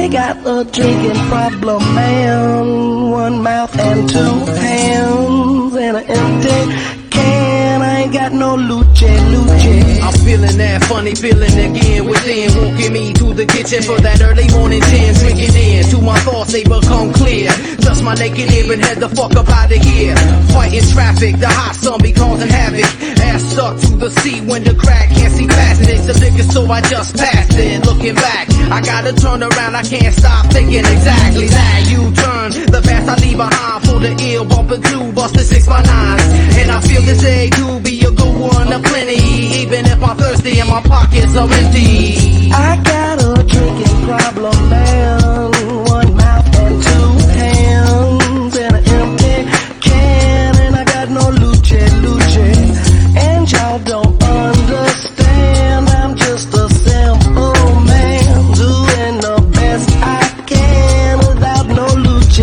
got a drinking problem, man. One mouth and two hands and an empty can. I ain't got no luce. I'm feeling that funny feeling again within, walking me to the kitchen for that early morning gin, drinking in to my thoughts, they become clear. Dust my naked ear and head the fuck up out of here. Fighting traffic, the hot sun be causing havoc. Ass stuck to the seat when the crack can't see past it. It's the liquor store, I just passed it. Looking back, I gotta turn around, I can't stop thinking exactly that. You turn, the past I leave behind for the ill, bumping two, busted 6 by 9s. And I feel this day to be a good one, a plenty, even if I'm thirsty and my pockets are empty. I got a drinking problem, man. One mouth and two hands and an empty can, and I got no luce. And y'all don't understand, I'm just a simple man, doing the best I can without no luce.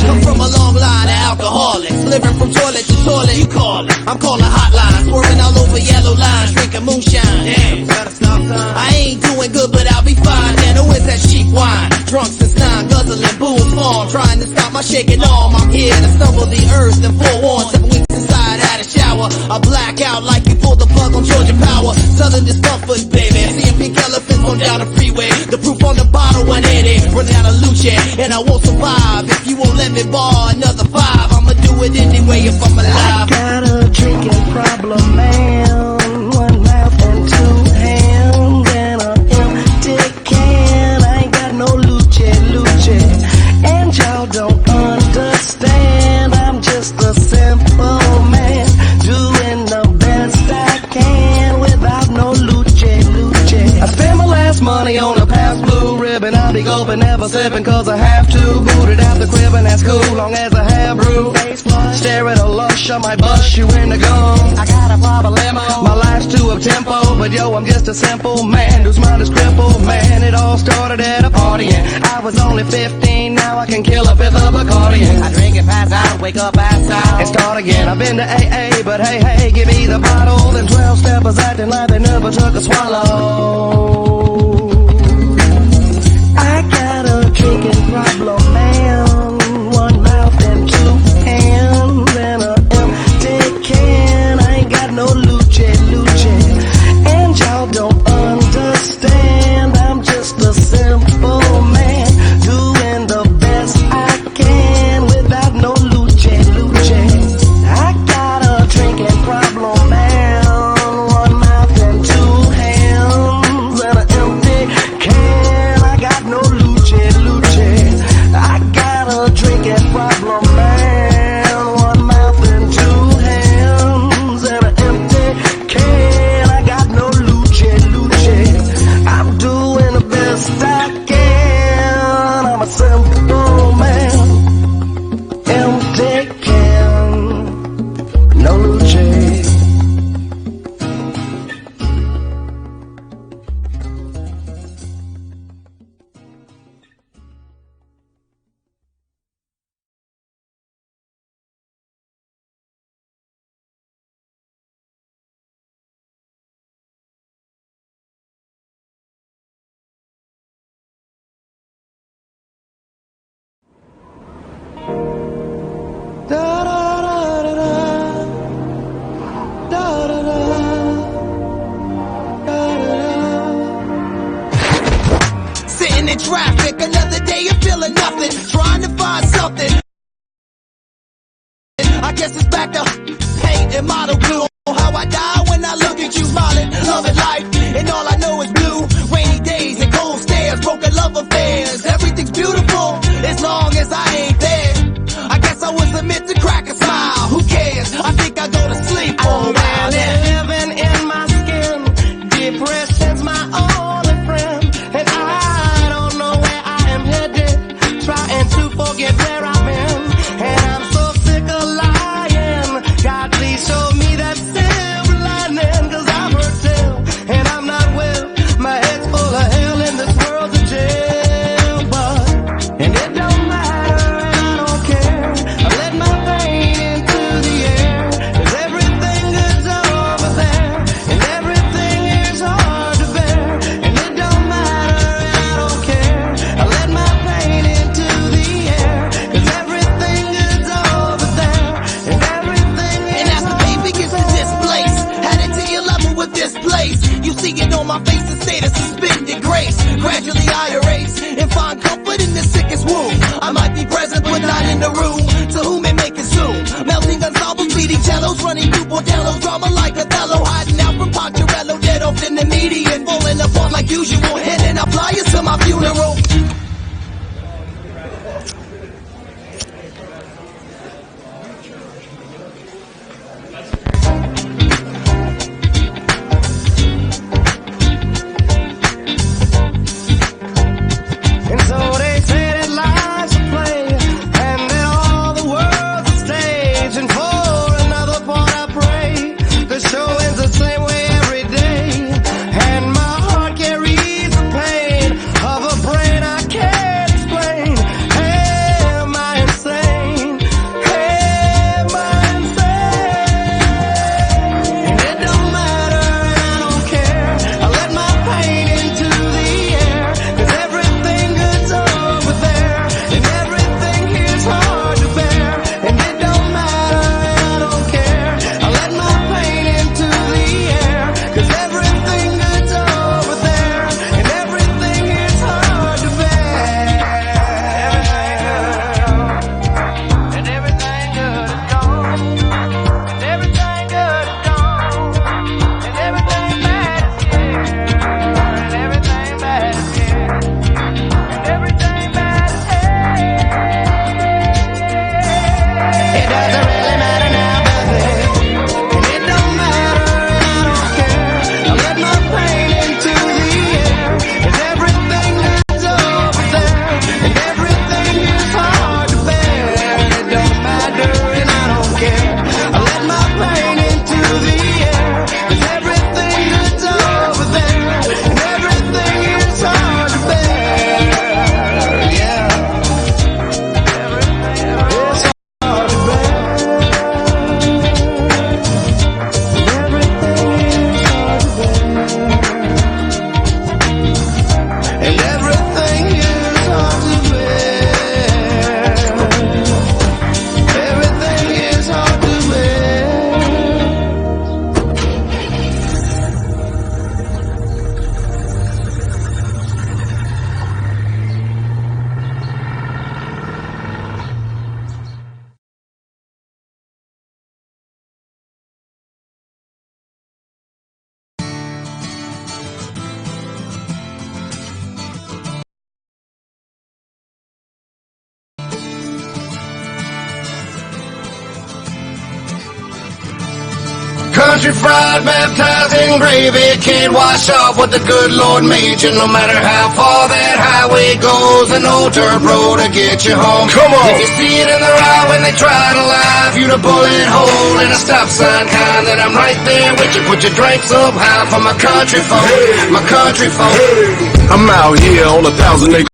Come from a long line of alcoholics, living from toilet to toilet, you call it. I'm calling hotlines, swerving all over yellow lines, drinking moonshine. Damn, gotta stop time. I ain't doing good, but I'll be fine. Man, who is that cheap wine? Drunk since 9, guzzling Boone's Farm, trying to stop my shaking arm. I'm here to stumble the earth and forewarn. 7 weeks inside, had a shower. I black out like you pulled the plug on Georgia Power. Southern discomfort, baby. Seeing pink elephants on down the freeway. The proof on the bottle, 180. Running out of luce, and I won't survive if you won't let me borrow another 5. I'ma do it anyway if I'm alive. I got a drinking problem, man. One mouth and two hands and an empty can. I ain't got no luce. And y'all don't understand, I'm just a simple man, doing the best I can without no luce. I spent my last money on a past blue ribbon. I'll be gulping, never sipping, cause I have to. Booted out the crib and that's cool, long as I have brew. Stare at a lush, I might bust you in the gum. I got a problem, my life's too up-tempo, but yo, I'm just a simple man whose mind is crippled. Man, it all started at a party and I was only 15, now I can kill a 5th of Bacardi. I drink and pass out, wake up, pass out, and start again. I've been to AA, but hey, give me the bottle. Them 12 steppers acting like they never took a swallow. I got a drinking problem, man. One mouth and two hands and an empty can. I ain't got no luce. And y'all don't understand, I'm just a simple man, doing the best I can without no luce. I got a drinking problem, man. One mouth and two hands and an empty can. I got no luce. I got a drinking problem, man. One mouth and two hands and an empty can. I got no luce. I'm doing the best I can. I'm a simple man. Empty can, no luce. Da da da da da da da da da. Sitting in traffic, another day of feeling nothing, trying to find something. I guess it's back to paint and model blue. How I die when I look at you smiling, loving life, and all I know is blue. Rainy days and cold stares, broken love affairs. Everything's beautiful as long as I ain't there. I guess I was meant to crack a smile. Who cares? I think I go to sleep for a while. Living in my skin, depression's my only friend, and I don't know where I am headed, trying to forget where I've been. gradually I erase and find comfort in the sickest womb. I might be present but not in the room. To whom it may consume, melting ensembles, bleeding cellos, running through bordellos, drama like Othello, hiding out from Poncherello, dead off in the median, falling apart like usual, handing out flyers to my funeral. And so they say that life's a play, and that all the world's a stage. And for another part I pray, the show ends the same way every day. And my heart carries the pain of a brain I can't explain. Am I insane? Am I insane? And it don't matter and I don't care. I let my pain into the air, 'cause everything good's over there, and everything here's hard to bear. And it don't matter and I don't care. I let my pain into the air, 'cause everything good's over there, and everything here's hard to bear. And everything good is gone, and everything good is gone, and everything bad is here, and everything bad is here, and everything bad is here. It doesn't really matter now, does it? And it don't matter and I don't care. I let my pain into the air, and everything that's over there, and everything is hard to bear. It don't matter and I don't care. I let my pain into the air, 'cause everything that's over there, and everything is hard to bear. Yeah. Everything is hard to bear. And everything is hard to bear. Everything is hard to bear. Country fried, baptized in gravy, can't wash off what the good Lord made you. No matter how far that highway goes, an old dirt road to get you home. Come on. If you see it in the right when they try to lie, if you the bullet hole in a stop sign kind, then I'm right there with you. Put your drinks up high for my country folk, my country folk. I'm out here on 1,000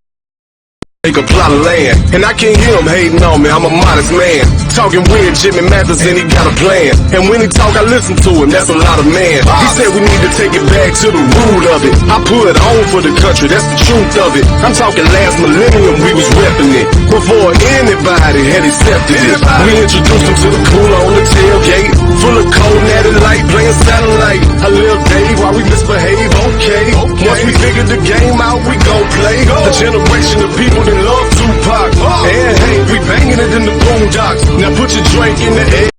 acre plot of land, and I can't hear him hating on me, I'm a modest man. Talking weird Jimmy Mathers and he got a plan, and when he talk I listen to him, that's a lot of man. He said we need to take it back to the root of it. I put it on for the country, that's the truth of it. I'm talking last millennium we was repping it, before anybody had accepted it. We introduced him to the cooler on the tailgate, full of cold natty light, playing satellite. A little Dave while we misbehave, okay. Once we figured the game out, we gon' play. A generation of people that love Tupac, and hey, we banging it in the boondocks. Now put your drink in the air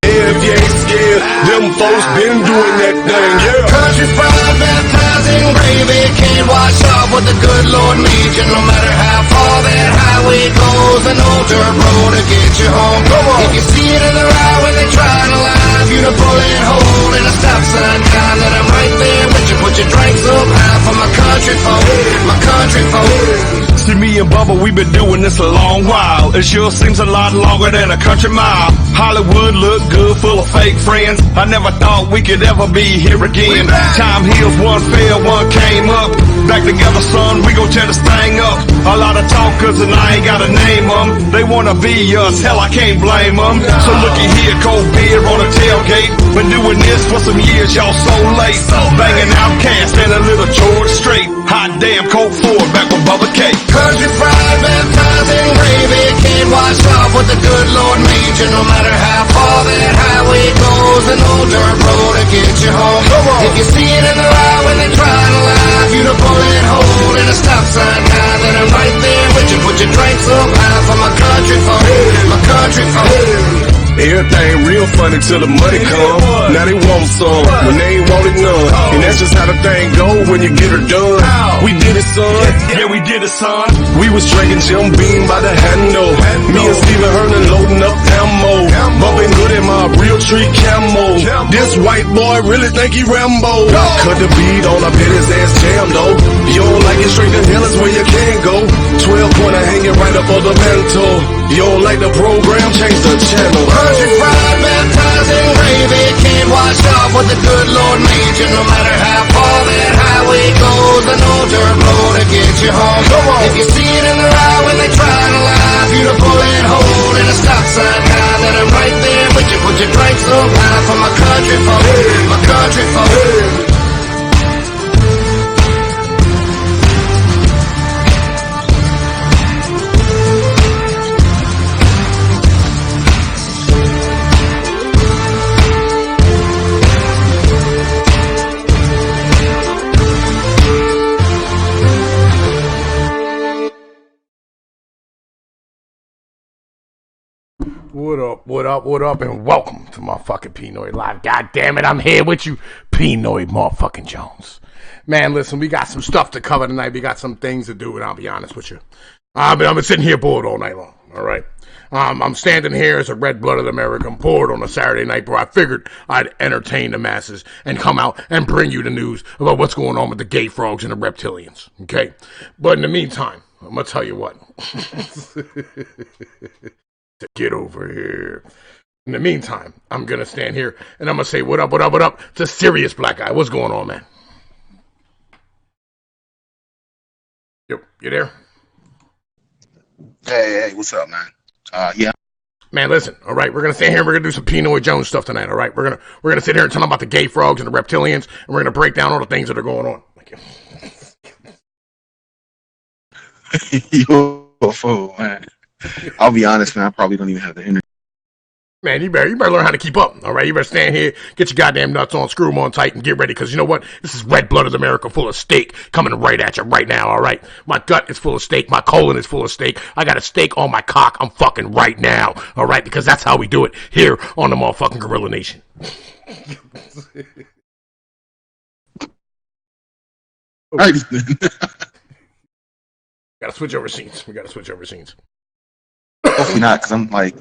if you ain't scared. Them folks been doing that thing, yeah. Country fried, baptized in gravy, can't wash off what the good Lord made you. No matter how far that highway goes, an old dirt road to get you home. Come on. If you see it in the right when they try to lie, if you the bullet hole in a stop sign kind, then I'm right there with you. Put your drinks up high for my country folk, my country folk. See, me and Bubba, we've been doing this a long while. It sure seems a lot longer than a country mile. Hollywood look good, full of fake friends. I never thought we could ever be here again. Time heals, one fell, one came up. Back together, son, we gon' tear this thing up. A lot of talkers and I ain't gotta name them. They wanna be us, hell, I can't blame them. So looky here, cold beer on a tailgate. Been doing this for some years, y'all so late. Banging Outcast and a little George Strait. Hot damn, Colt Ford, back with Bubba K. Country fried, baptized in gravy, can't wash off what the good Lord made you. No matter how far that highway goes, an old dirt road to get you home. If you see it in the right when they try to lie, if you the bullet hole money till the money come. Now they want some when they ain't wanted none. And that's just how the thing go when you get her done. We did it, son. Yeah, we did it, son. We was drinking Jim Beam by the handle. Me and Steven Hernan loading up ammo. Bumping good in my real tree camo. This white boy really think he Rambo. Cut the beat on, I bet his ass jam though. You don't like it, straight to hell is where you can't go. 12-pointer hanging right up on the mantle. You don't like the program, change the channel. Country fried, baptized in gravy. Can't wash off what the good Lord made you. No matter how far that highway goes, I know dirt blow to get you home. If you see it in their eye when they try to lie, if you're a bullet hole in a stop sign high, then I'm right there with you. Put your drinks on high for my country folk, my country folk. What up, and welcome to my fucking Pnoid Live. God damn it, I'm here with you, Pnoid motherfucking Jones. Man, listen, we got some stuff to cover tonight. We got some things to do, and I'll be honest with you. I've been sitting here bored all night long, all right? I'm standing here as a red-blooded American bored on a Saturday night, bro. I figured I'd entertain the masses and come out and bring you the news about what's going on with the gay frogs and the reptilians, okay? But in the meantime, I'm going to tell you what. Get over here. In the meantime, I'm going to stand here and I'm going to say, what up to Serious Black Guy. What's going on, man? You there? Hey, what's up, man? Yeah. Man, listen, all right, we're going to stand here and we're going to do some Pnoid Jones stuff tonight, all right? We're going to sit here and tell them about the gay frogs and the reptilians, and we're going to break down all the things that are going on. You're a fool, man. I'll be honest, man, I probably don't even have the energy. Man, you better learn how to keep up, all right? You better stand here, get your goddamn nuts on, screw them on tight, and get ready, because you know what? This is red-blooded America full of steak coming right at you right now, all right? My gut is full of steak. My colon is full of steak. I got a steak on my cock. I'm fucking right now, all right? Because that's how we do it here on the motherfucking Gorilla Nation. All right. Gotta switch over scenes. We gotta switch over scenes. Hopefully not, because I'm like...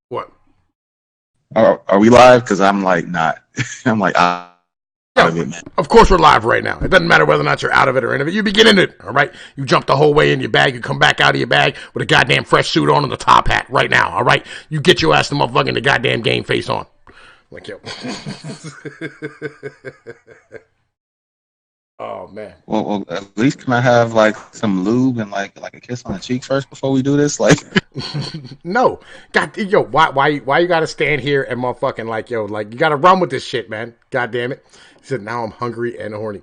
What? Are we live? Because I'm like not. I'm like out of it, man. Of course we're live right now. It doesn't matter whether or not you're out of it or in of it. You begin in it, all right? You jump the whole way in your bag. You come back out of your bag with a goddamn fresh suit on and the top hat right now, all right? You get your ass the motherfucking the goddamn game face on. Like, yo. Oh, man. Well, at least can I have like some lube and like a kiss on the cheek first before we do this? Like, no, God, yo, why you gotta stand here and motherfucking like, yo, like you gotta run with this shit, man. God damn it. He said, now I'm hungry and horny.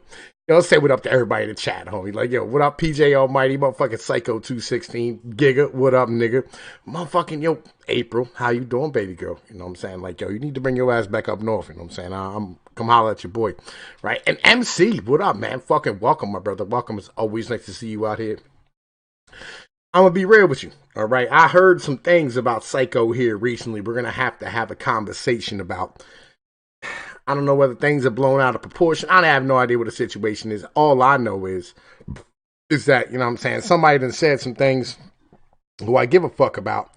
Yo, let's say what up to everybody in the chat, homie. Like, yo, what up, PJ Almighty, motherfucking Psycho 216, Giga, what up, nigga? Motherfucking, yo, April, how you doing, baby girl? You know what I'm saying? Like, yo, you need to bring your ass back up north, you know what I'm saying? I'm come holler at your boy, right? And MC, what up, man? Fucking welcome, my brother. Welcome. It's always nice to see you out here. I'm gonna be real with you, all right? I heard some things about Psycho here recently. We're gonna have a conversation about. I don't know whether things are blown out of proportion. I have no idea what the situation is. All I know is that, you know what I'm saying, somebody done said some things who I give a fuck about.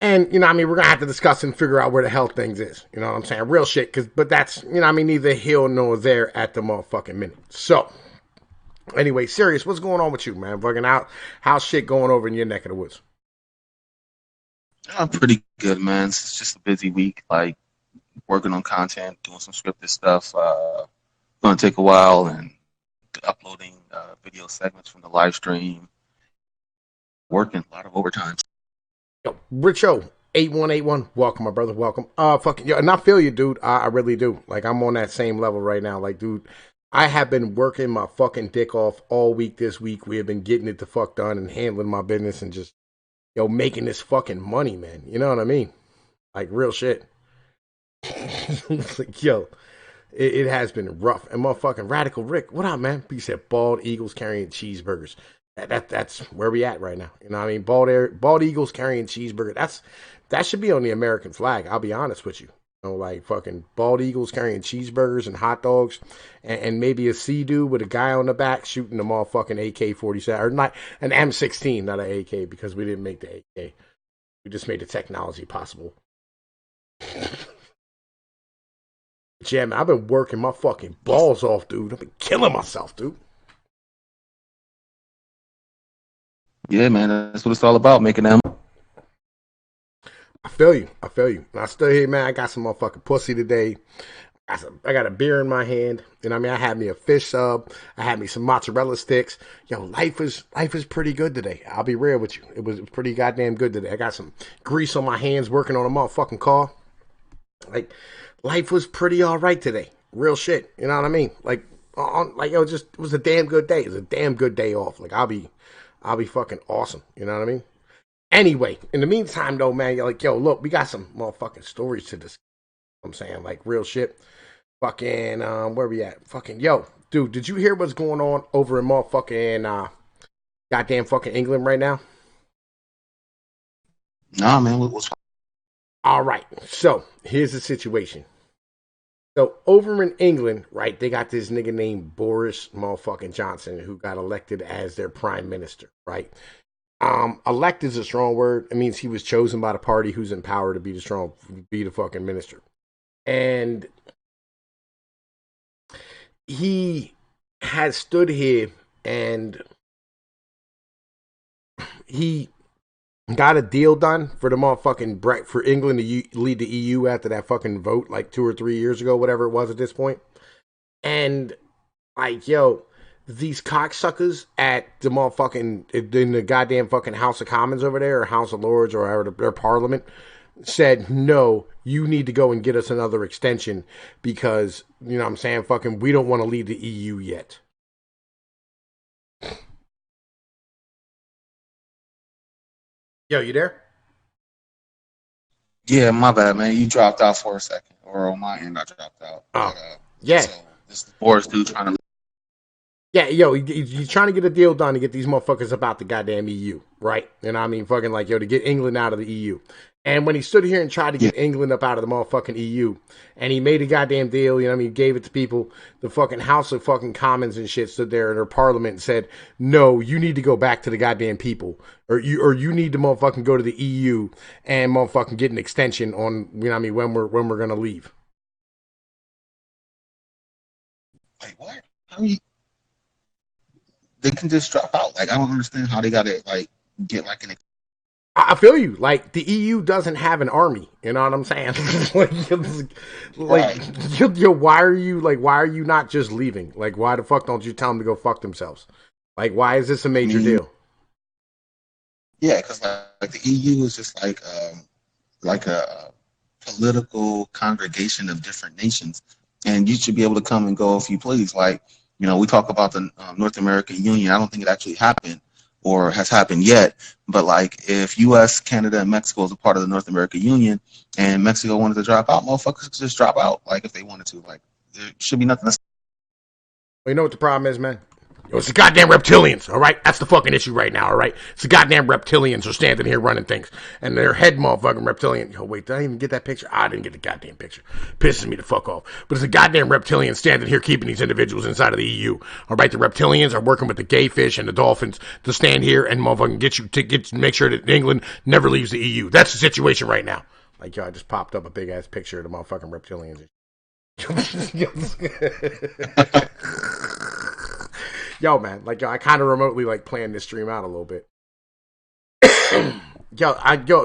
And, you know what I mean, we're going to have to discuss and figure out where the hell things is. You know what I'm saying? Real shit. But that's, you know what I mean, neither here nor there at the motherfucking minute. So, anyway, serious, what's going on with you, man? Fucking out. How's shit going over in your neck of the woods? I'm pretty good, man. It's just a busy week. Like, working on content, doing some scripted stuff. Going to take a while and uploading video segments from the live stream. Working a lot of overtime. Yo, Richo, 8181, welcome, my brother, welcome. Fucking, yo, and I feel you, dude. I really do. Like, I'm on that same level right now. Like, dude, I have been working my fucking dick off all week this week. We have been getting it the fuck done and handling my business and just, yo, making this fucking money, man. You know what I mean? Like, real shit. Like, yo, it has been rough. And motherfucking Radical Rick, what up, man? He said bald eagles carrying cheeseburgers. That's where we at right now. You know what I mean? Bald eagles carrying cheeseburger. That should be on the American flag. I'll be honest with you. You know, like fucking bald eagles carrying cheeseburgers and hot dogs, and maybe a Sea-Doo with a guy on the back shooting them all fucking AK-47 or not an M16, not an AK because we didn't make the AK. We just made the technology possible. Yeah, man, I've been working my fucking balls off, dude. I've been killing myself, dude. Yeah, man, that's what it's all about, making them. I feel you. And I still here, man. I got some motherfucking pussy today. I got a beer in my hand. You know what I mean? I had me a fish sub. I had me some mozzarella sticks. Yo, life is pretty good today. I'll be real with you. It was pretty goddamn good today. I got some grease on my hands working on a motherfucking car. Like, life was pretty all right today. Real shit. You know what I mean? Like, it was a damn good day. It was a damn good day off. Like, I'll be fucking awesome. You know what I mean? Anyway, in the meantime, though, man, you're like, yo, look, we got some motherfucking stories to discuss. I'm saying, like, real shit. Fucking, where we at? Fucking, yo, dude, did you hear what's going on over in motherfucking, goddamn fucking England right now? Nah, man, what's All right, so here's the situation. So over in England, right, they got this nigga named Boris motherfucking Johnson who got elected as their prime minister, right? Elect is a strong word. It means he was chosen by the party who's in power to be the fucking minister. And he has stood here and he got a deal done for the motherfucking for England to lead the EU after that fucking vote like 2 or 3 years ago, whatever it was at this point. And like, yo, these cocksuckers at the motherfucking in the goddamn fucking House of Commons over there, or House of Lords, or their Parliament, said no. You need to go and get us another extension because you know what I'm saying, fucking, we don't want to leave the EU yet. Yo, you there? Yeah, my bad, man. You dropped out for a second, or on my end, I dropped out. Oh, But, yeah. So this Boris dude trying to. Yeah, yo, he's trying to get a deal done to get these motherfuckers about the goddamn EU, right? And I mean, fucking like, yo, to get England out of the EU. And when he stood here and tried to get England up out of the motherfucking EU, and he made a goddamn deal, you know what I mean, gave it to people, the fucking House of fucking Commons and shit stood there in their parliament and said, no, you need to go back to the goddamn people. Or you need to motherfucking go to the EU and motherfucking get an extension on, you know what I mean, when we're gonna leave. Like, what? How you? They can just drop out. Like, I don't understand how they got to, like, get, like, an. I feel you. Like, the EU doesn't have an army. You know what I'm saying? Why are you not just leaving? Like, why the fuck don't you tell them to go fuck themselves? Like, why is this a major deal? Yeah, because like the EU is just like a political congregation of different nations, and you should be able to come and go if you please. Like, you know, we talk about the North American Union. I don't think it actually happened or has happened yet. But like, if U.S., Canada, and Mexico is a part of the North American Union, and Mexico wanted to drop out, motherfuckers could just drop out. Like, if they wanted to, like, there should be nothing. Well, you know what the problem is, man? It's the goddamn reptilians, all right? That's the fucking issue right now, all right? It's the goddamn reptilians are standing here running things. And their head motherfucking reptilian. Yo, wait, did I even get that picture? I didn't get the goddamn picture. Pisses me the fuck off. But it's the goddamn reptilians standing here keeping these individuals inside of the EU. All right? The reptilians are working with the gay fish and the dolphins to stand here and motherfucking make sure that England never leaves the EU. That's the situation right now. Like, yo, I just popped up a big ass picture of the motherfucking reptilians. Yo, man, like, yo, I kind of remotely like planned this stream out a little bit.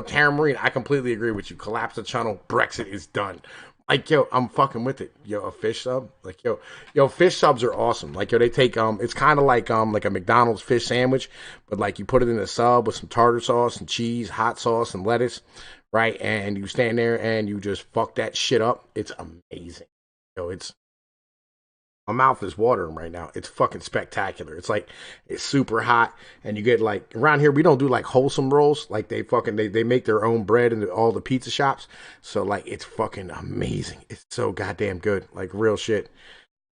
Tara Marine, I completely agree with you. Collapse the channel, Brexit is done. Like, yo, I'm fucking with it. Yo, a fish sub, like, yo, fish subs are awesome. Like, yo, they take it's kind of like a McDonald's fish sandwich, but like you put it in a sub with some tartar sauce and cheese, hot sauce and lettuce, right? And you stand there and you just fuck that shit up. It's amazing. Yo, my mouth is watering right now. It's fucking spectacular. It's like, it's super hot, and you get like, around here we don't do like wholesome rolls. Like they make their own bread in all the pizza shops. So like, it's fucking amazing. It's so goddamn good. Like, real shit.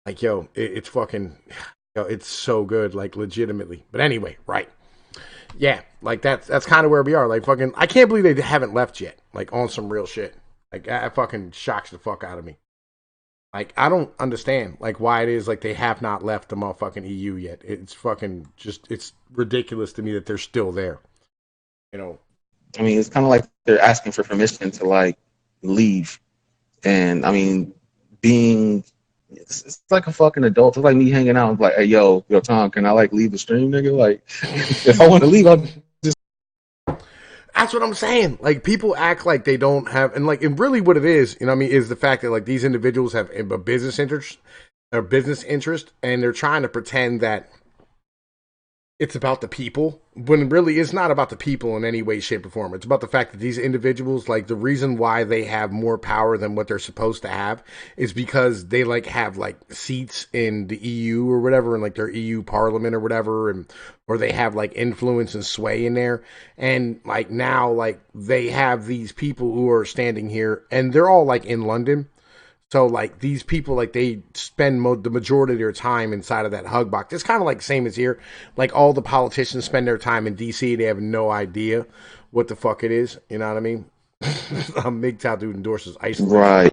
Like, yo, it's fucking, It's so good, like legitimately. But anyway, right? Yeah, like that's kind of where we are. Like fucking, I can't believe they haven't left yet. Like on some real shit. Like that fucking shocks the fuck out of me. Like I don't understand like why it is like they have not left the motherfucking EU yet. It's fucking just it's ridiculous to me that they're still there. You know. I mean, it's kind of like they're asking for permission to like leave, and I mean, being it's like a fucking adult. It's like me hanging out and like, hey, yo, Tom, can I like leave the stream, nigga? Like, if I want to leave, I'll just. That's what I'm saying. Like people act like they don't have, and like, and really, what it is, you know, what I mean, is the fact that like these individuals have a business interest, and they're trying to pretend that it's about the people when really it's not about the people in any way, shape, or form. It's about the fact that these individuals, like the reason why they have more power than what they're supposed to have is because they like have like seats in the EU or whatever, in like their EU parliament or whatever, and or they have like influence and sway in there. And like now, like they have these people who are standing here and they're all like in London. So like these people, like they spend the majority of their time inside of that hug box. It's kind of like same as here. Like all the politicians spend their time in DC. They have no idea what the fuck it is. You know what I mean? MGTOW dude endorses isolation. Right.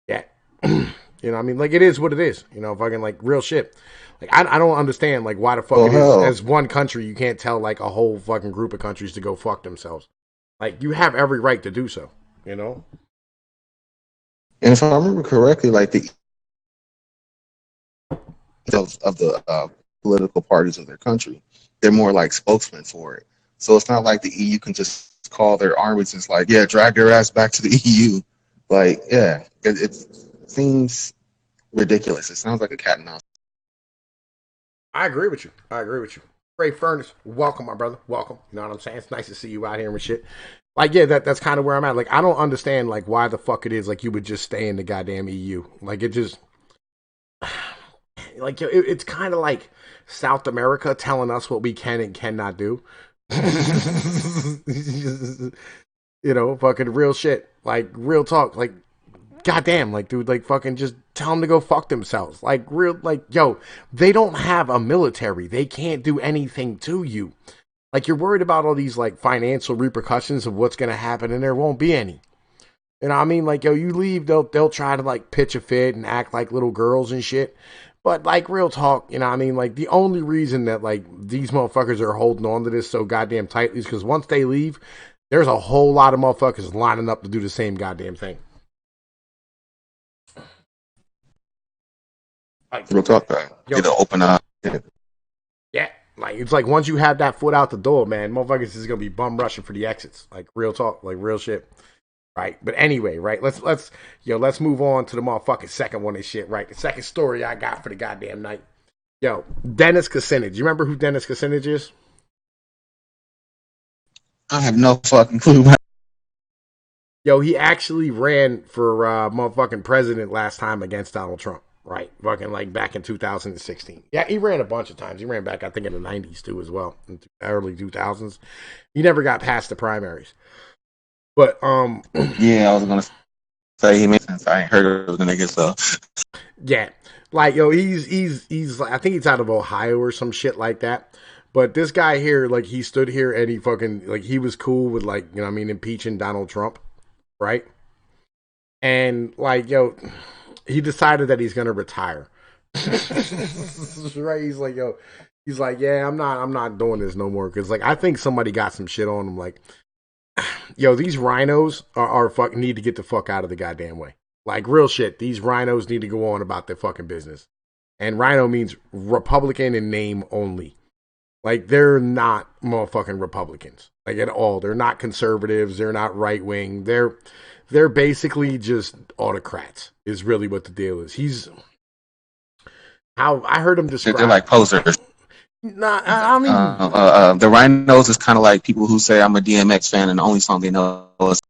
Yeah. You know what I mean? Like it is what it is. You know, fucking like real shit. Like I don't understand like why the fuck it is as one country you can't tell like a whole fucking group of countries to go fuck themselves. Like you have every right to do so. You know. And if I remember correctly, like the of the political parties of their country, they're more like spokesmen for it. So it's not like the EU can just call their armies and it's like, yeah, drag their ass back to the EU. Like, yeah, it seems ridiculous. It sounds like a cat and mouse. I agree with you. Ray Furnace, welcome, my brother. Welcome. You know what I'm saying? It's nice to see you out here and shit. Like, yeah, that's kind of where I'm at. Like, I don't understand, like, why the fuck it is, like, you would just stay in the goddamn EU. Like, it just, like, it's kind of like South America telling us what we can and cannot do. You know, fucking real shit. Like, real talk. Like, goddamn, like, dude, like, fucking just tell them to go fuck themselves. Like, real, like, yo, they don't have a military. They can't do anything to you. Like, you're worried about all these, like, financial repercussions of what's going to happen, and there won't be any. You know what I mean? Like, yo, you leave, they'll try to, like, pitch a fit and act like little girls and shit. But, like, real talk, you know what I mean? Like, the only reason that, like, these motherfuckers are holding on to this so goddamn tightly is because once they leave, there's a whole lot of motherfuckers lining up to do the same goddamn thing. Like, real talk, get an open eye. Yeah. Like, it's like once you have that foot out the door, man, motherfuckers is going to be bum rushing for the exits. Like, real talk, like, real shit. Right. But anyway, right, let's move on to the motherfucking second one and shit, right? The second story I got for the goddamn night. Yo, Dennis Kucinich. You remember who Dennis Kucinich is? I have no fucking clue. Yo, he actually ran for motherfucking president last time against Donald Trump. Right, fucking like back in 2016. Yeah, he ran a bunch of times. He ran back, I think, in the 90s too, as well, in the early 2000s. He never got past the primaries. But yeah, I was gonna say he made sense. I ain't heard of the nigga, so yeah, like yo, he's I think he's out of Ohio or some shit like that. But this guy here, like, he stood here and he fucking like he was cool with, like, you know what I mean, impeaching Donald Trump, right? And like, yo, he decided that he's gonna retire. Right? He's like, yo, he's like, yeah, I'm not doing this no more because, like, I think somebody got some shit on him. Like, yo, these rhinos are fuck need to get the fuck out of the goddamn way. Like, real shit. These rhinos need to go on about their fucking business. And rhino means Republican in name only. Like, they're not motherfucking Republicans, like, at all. They're not conservatives. They're not right wing. They're basically just autocrats. Is really what the deal is. He's how I heard him describe. They're like posers. Nah, I mean, the rhinos is kind of like people who say I'm a DMX fan and the only song they know is.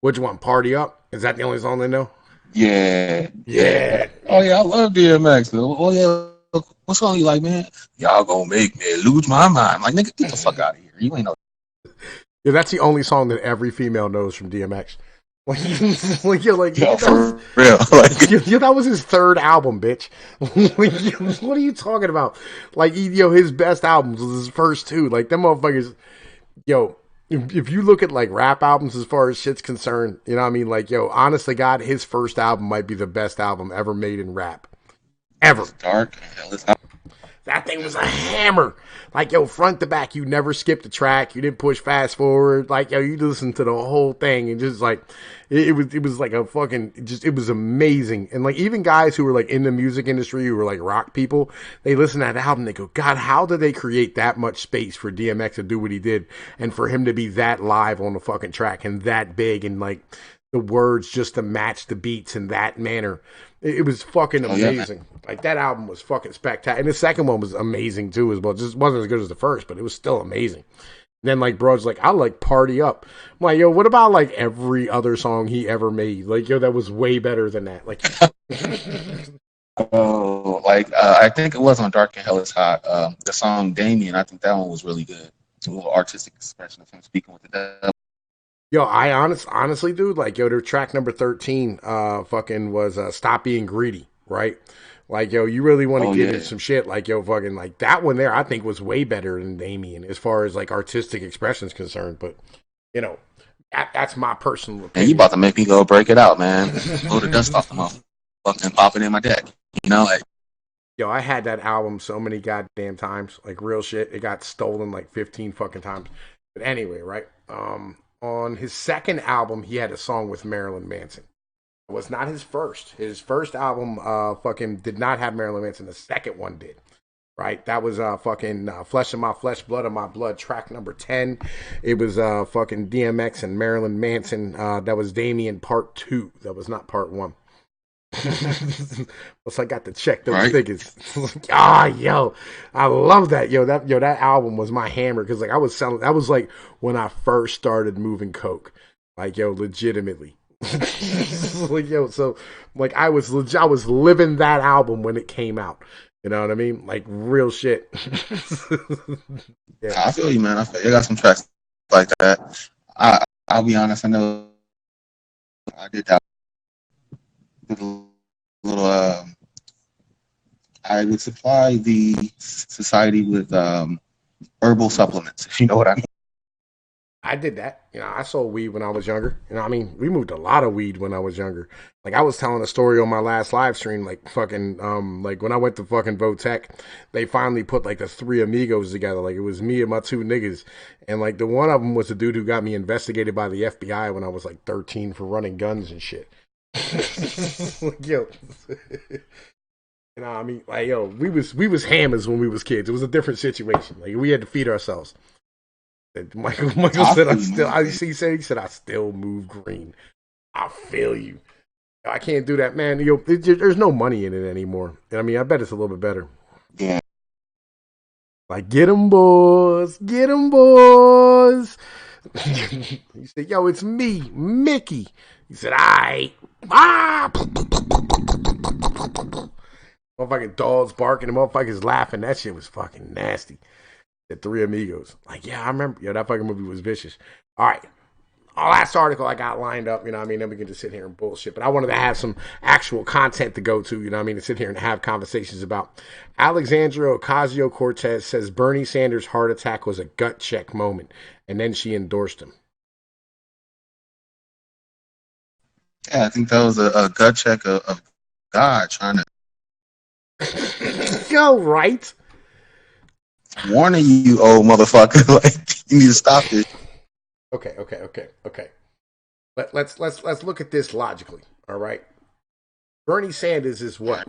Which one? Party Up? Is that the only song they know? Yeah. Oh yeah, I love DMX. Oh yeah, what song you like, man? Y'all gonna make me lose my mind. Like, nigga, get the fuck out of here. You ain't know. Yeah, that's the only song that every female knows from DMX. Like yo, like Yo, that was, for real. Like, that was his third album, bitch. Like, what are you talking about? Like, his best albums was his first two. Like, them motherfuckers, yo. If you look at like rap albums as far as shit's concerned, you know what I mean? Like, yo, honestly, God, his first album might be the best album ever made in rap. Ever. it's dark. Hell, it's That thing was a hammer. Like, yo, front to back, you never skipped a track. You didn't push fast forward. Like, yo, you listened to the whole thing and just like, it was like a fucking, it was amazing. And like, even guys who were like in the music industry, who were like rock people, they listen to that album, they go, God, how did they create that much space for DMX to do what he did? And for him to be that live on the fucking track and that big and like the words just to match the beats in that manner. It was fucking amazing. Like, that album was fucking spectacular. And the second one was amazing too as well. Just wasn't as good as the first, but it was still amazing. Then like bro's like, I like Party Up. I'm like, yo, what about like every other song he ever made? Like, yo, that was way better than that. Like oh, like I think it was on Dark and Hell is Hot. The song Damien, I think that one was really good. It's a little artistic expression of him speaking with the devil. yo, I honestly, dude, like, yo, their track number 13 fucking was Stop Being Greedy, right? Like, yo, you really want to get into some shit, like, yo, fucking, like, that one there, I think was way better than Damien as far as, like, artistic expression is concerned, but, you know, that's my personal opinion. And you about to make me go break it out, man. Blow the dust off the motherfucker and pop it in my deck. You know, like, yo, I had that album so many goddamn times, like, real shit. It got stolen, like, 15 fucking times. But anyway, right, on his second album, he had a song with Marilyn Manson. It was not his first. His first album fucking did not have Marilyn Manson. The second one did. Right? That was fucking Flesh of My Flesh, Blood of My Blood, track number 10. It was fucking DMX and Marilyn Manson. That was Damien part 2. That was not part 1. Plus, I got to check those figures. Yo, I love that. That album was my hammer because like I was selling. That was like when I first started moving coke. Like, yo, legitimately. Like, yo, so like I was living that album when it came out. You know what I mean? Like, real shit. yeah. I feel you, man. I feel you got some tracks like that. I'll be honest. I know I did that little. I would supply the society with herbal supplements, if you know what I mean. I did that. You know, I sold weed when I was younger. You know, I mean, we moved a lot of weed when I was younger. Like, I was telling a story on my last live stream, like, fucking, like, when I went to fucking Votech, they finally put, like, the 3 amigos together. Like, it was me and my 2 niggas. And, like, the one of them was the dude who got me investigated by the FBI when I was, like, 13 for running guns and shit. Yo. You know, I mean, like, yo, we was hammers when we was kids. It was a different situation. Like, we had to feed ourselves. Michael said, he said, I still move green. I feel you. I can't do that, man. Yo, there's no money in it anymore. I mean, I bet it's a little bit better. Yeah. Like, get them, boys. Get them, boys. He said, yo, it's me, Mickey. He said, motherfucking dogs barking, the motherfuckers laughing. That shit was fucking nasty. The 3 amigos. Like, yeah, I remember. Yo, that fucking movie was vicious. All right. Our last article I got lined up, you know what I mean? Then we can just sit here and bullshit. But I wanted to have some actual content to go to, you know what I mean? To sit here and have conversations about. Alexandria Ocasio-Cortez says Bernie Sanders' heart attack was a gut check moment. And then she endorsed him. Yeah, I think that was a gut check of God trying to. Yo, right? Warning you, old motherfucker. Like, you need to stop this. Okay. Let's look at this logically. All right. Bernie Sanders is what?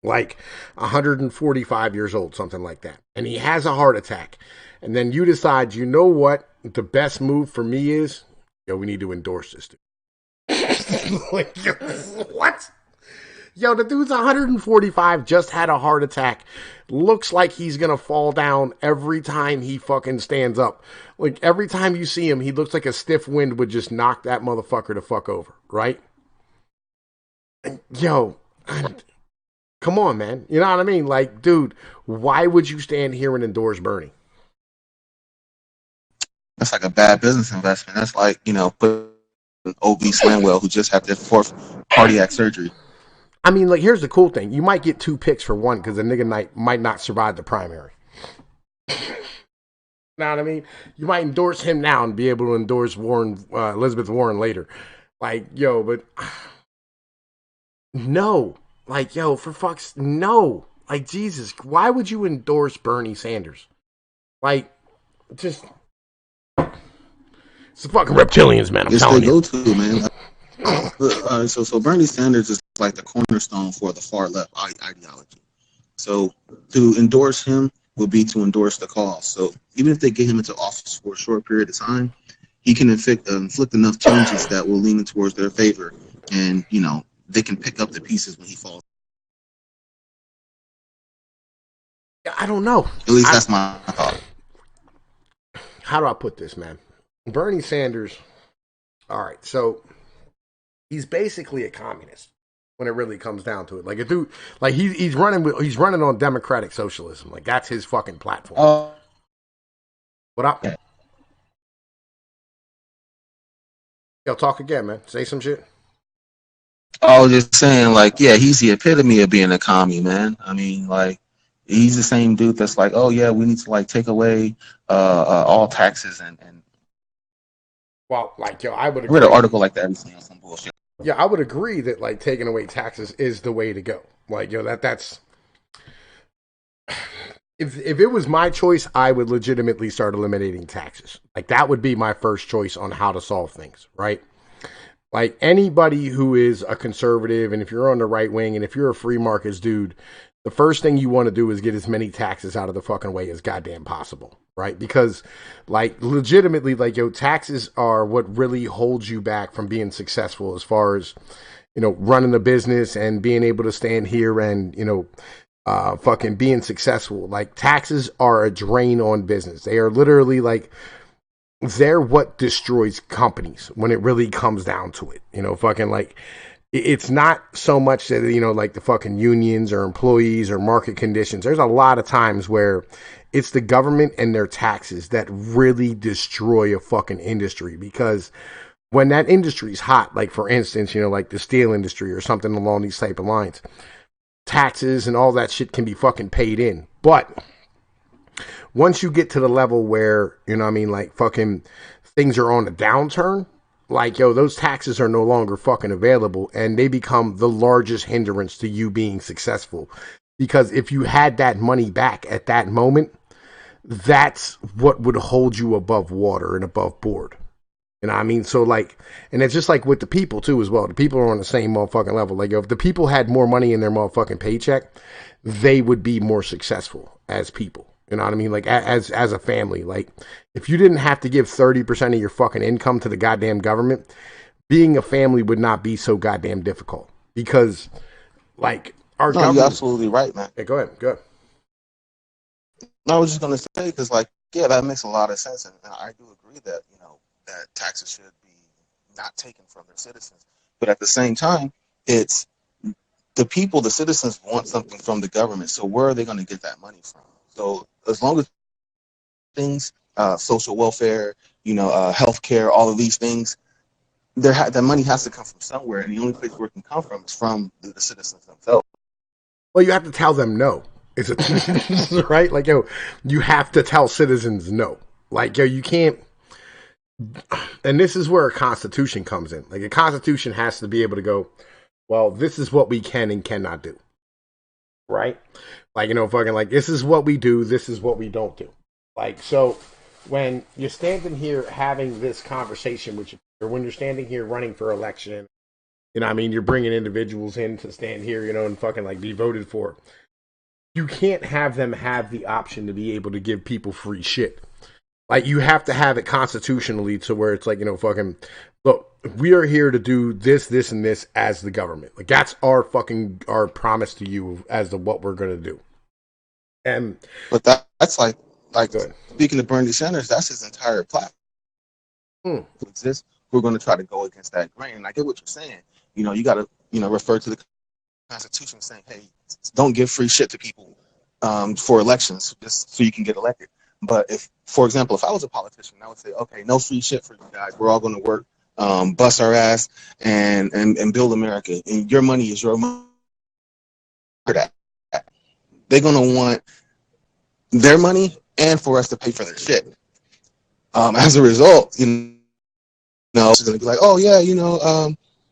Like 145 years old, something like that. And he has a heart attack. And then you decide, you know what? The best move for me is, yo, we need to endorse this dude. Like, what? Yo, the dude's 145, just had a heart attack. Looks like he's going to fall down every time he fucking stands up. Like, every time you see him, he looks like a stiff wind would just knock that motherfucker the fuck over, right? And, yo, come on, man. You know what I mean? Like, dude, why would you stand here and endorse Bernie? That's like a bad business investment. That's like, put O.B. Slanwell, who just had their 4th cardiac surgery. I mean, like, here's the cool thing. You might get 2 picks for one because the nigga might not survive the primary. Know what I mean? You might endorse him now and be able to endorse Elizabeth Warren later. Like, yo, but no. Like, yo, for fuck's no. Like, Jesus, why would you endorse Bernie Sanders? Like, just it's the fucking reptilians, man. I'm telling you. Yes, they go to, man. So Bernie Sanders is like the cornerstone for the far left ideology. So to endorse him would be to endorse the cause. So even if they get him into office for a short period of time, he can inflict enough changes that will lean towards their favor, and they can pick up the pieces when he falls. I don't know. At least that's my thought. How do I put this, man? Bernie Sanders. All right, so he's basically a communist when it really comes down to it. Like a dude, like he's running on democratic socialism. Like that's his fucking platform. What up? Yeah. Yo, talk again, man. Say some shit. I was just saying, like, yeah, he's the epitome of being a commie, man. I mean, like, he's the same dude that's like, oh yeah, we need to like take away all taxes and. Well, like, yo, I would agree. I read an article like that recently on some bullshit. Yeah, I would agree that like taking away taxes is the way to go. Like, yo, that's if it was my choice, I would legitimately start eliminating taxes. Like that would be my first choice on how to solve things, right? Like anybody who is a conservative, and if you're on the right wing, and if you're a free markets dude, the first thing you want to do is get as many taxes out of the fucking way as goddamn possible, right? Because, like, legitimately, like, yo, taxes are what really holds you back from being successful as far as, running a business and being able to stand here and, fucking being successful. Like, taxes are a drain on business. They are literally, like, they're what destroys companies when it really comes down to it. Fucking, like, it's not so much that, like the fucking unions or employees or market conditions. There's a lot of times where it's the government and their taxes that really destroy a fucking industry, because when that industry's hot, like for instance, like the steel industry or something along these type of lines, taxes and all that shit can be fucking paid in. But once you get to the level where, like fucking things are on a downturn, like, yo, those taxes are no longer fucking available, and they become the largest hindrance to you being successful. Because if you had that money back at that moment, that's what would hold you above water and above board. You know what I mean? So, like, and it's just like with the people, too, as well. The people are on the same motherfucking level. Like, yo, if the people had more money in their motherfucking paycheck, they would be more successful as people. You know what I mean? Like, as a family. Like, if you didn't have to give 30% of your fucking income to the goddamn government, being a family would not be so goddamn difficult. Because, like, our government... You're absolutely right, man. Hey, go ahead. Go ahead. No, I was just going to say, because, like, yeah, that makes a lot of sense. And I do agree that, that taxes should be not taken from their citizens. But at the same time, it's the people, the citizens want something from the government. So where are they going to get that money from? So as long as things, social welfare, healthcare, all of these things, that money has to come from somewhere, and the only place where it can come from is from the citizens themselves. Well, you have to tell them no. Is it right? Like, yo, you have to tell citizens no. Like, yo, you can't. And this is where a constitution comes in. Like, a constitution has to be able to go, well, this is what we can and cannot do. Right? Like, fucking, like, this is what we do, this is what we don't do. Like, so when you're standing here having this conversation with you, or when you're standing here running for election, you're bringing individuals in to stand here, and fucking, like, be voted for. You can't have them have the option to be able to give people free shit. Like, you have to have it constitutionally to where it's like, fucking, look, we are here to do this, this, and this as the government. Like, that's our promise to you as to what we're going to do. But that's like speaking of Bernie Sanders, that's his entire platform. Exists. We're going to try to go against that grain. And I get what you're saying. You got to, refer to the Constitution saying, hey, don't give free shit to people for elections just so you can get elected. But if, for example, if I was a politician, I would say, okay, no free shit for you guys. We're all going to work bust our ass, and build America. And your money is your money. They're gonna want their money and for us to pay for their shit. As a result, it's gonna be like, oh yeah,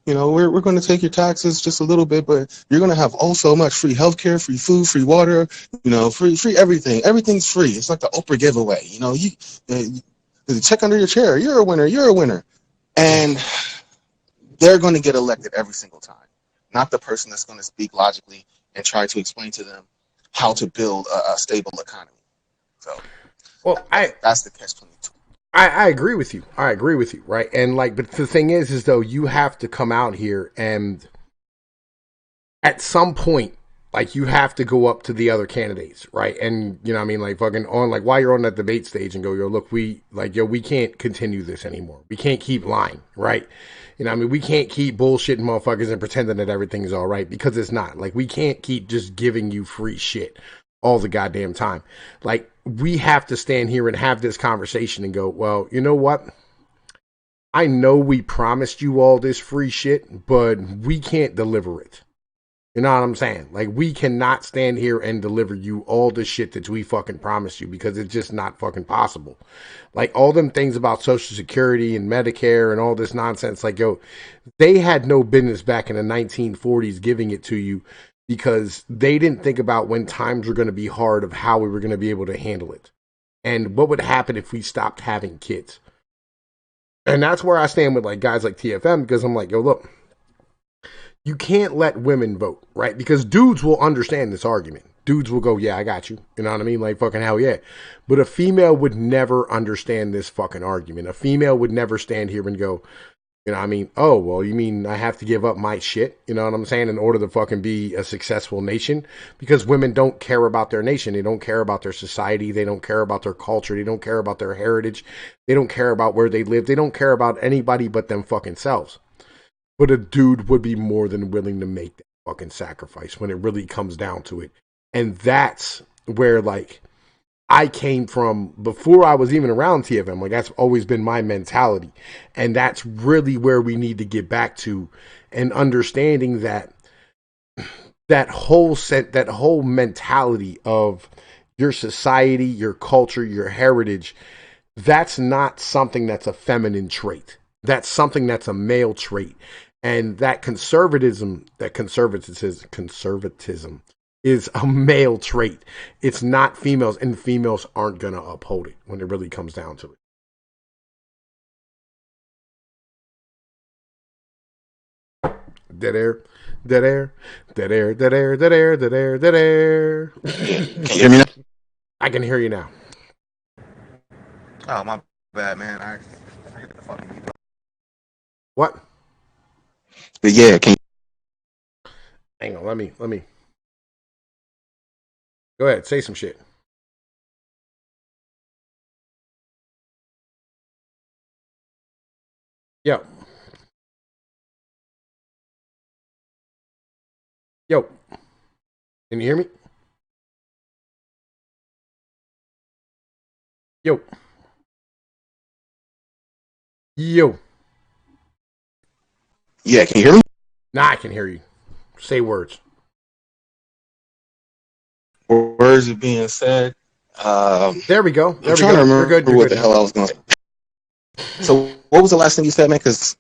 we're going to take your taxes just a little bit, but you're going to have oh so much free healthcare, free food, free water, free everything. Everything's free. It's like the Oprah giveaway. You check under your chair. You're a winner. You're a winner. And they're going to get elected every single time, not the person that's going to speak logically and try to explain to them how to build a stable economy. So, well, that's the catch-22. I agree with you. I agree with you, right? And but the thing is though, you have to come out here and at some point, you have to go up to the other candidates, right? And fucking on, while you're on that debate stage and go, yo, look, we can't continue this anymore. We can't keep lying, right? We can't keep bullshitting motherfuckers and pretending that everything's all right, because it's not. We can't keep just giving you free shit all the goddamn time. We have to stand here and have this conversation and go, well, you know what? I know we promised you all this free shit, but we can't deliver it. You know what I'm saying? We cannot stand here and deliver you all the shit that we fucking promised you, because it's just not fucking possible. All them things about Social Security and Medicare and all this nonsense, they had no business back in the 1940s giving it to you, because they didn't think about when times were going to be hard of how we were going to be able to handle it. And what would happen if we stopped having kids. And that's where I stand with guys like TFM, because I'm yo, look, you can't let women vote, right? Because dudes will understand this argument. Dudes will go, yeah, I got you. You know what I mean? Fucking hell yeah. But a female would never understand this fucking argument. A female would never stand here and go, oh, well, you mean I have to give up my shit, you know what I'm saying, in order to fucking be a successful nation? Because women don't care about their nation. They don't care about their society. They don't care about their culture. They don't care about their heritage. They don't care about where they live. They don't care about anybody but them fucking selves. But a dude would be more than willing to make that fucking sacrifice when it really comes down to it. And that's where, I came from before I was even around TFM. That's always been my mentality. And that's really where we need to get back to, and understanding that whole mentality of your society, your culture, your heritage, that's not something that's a feminine trait. That's something that's a male trait. And that conservatism is a male trait. It's not females, and females aren't going to uphold it when it really comes down to it. Dead air. Can you hear me now? I can hear you now. Oh, my bad, man. I hit the fucking mute. What? But yeah, Hang on, let me. Go ahead, say some shit. Yo. Can you hear me? Yo. Yeah, can you hear me? Nah, I can hear you. Say words. Words are being said. There we go. I'm trying to remember what the hell I was going to say. So, what was the last thing you said, man? Because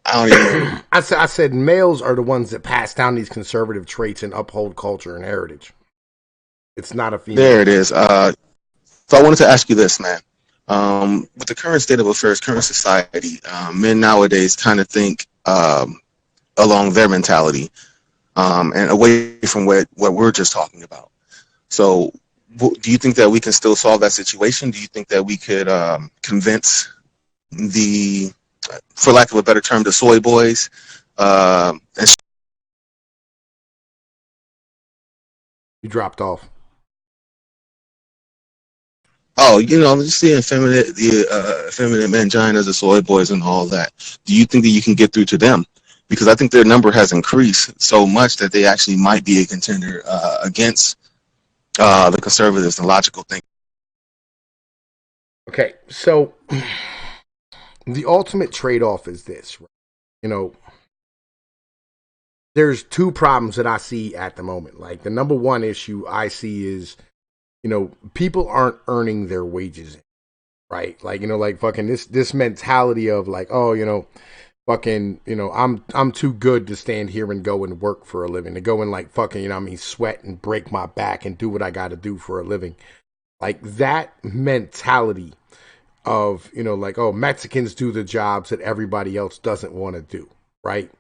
I don't even know. I said males are the ones that pass down these conservative traits and uphold culture and heritage. It's not a female. There it is. So I wanted to ask you this, man. With the current state of affairs, current society, men nowadays kind of think along their mentality and away from what we're just talking about. So do you think that we can still solve that situation? Do you think that we could convince for lack of a better term, the soy boys You dropped off. Oh, just the effeminate manginas, the soy boys, and all that. Do you think that you can get through to them? Because I think their number has increased so much that they actually might be a contender against the conservatives and logical thinking. Okay, so the ultimate trade-off is this, right? You know, there's two problems that I see at the moment. Like the number one issue I see is, you know, people aren't earning their wages, right? Like, you know, like fucking this mentality of like, oh, you know, fucking, you know, I'm too good to stand here and go and work for a living, to go and like fucking, you know, I mean, sweat and break my back and do what I got to do for a living. Like that mentality of, you know, like, oh, Mexicans do the jobs that everybody else doesn't want to do, right?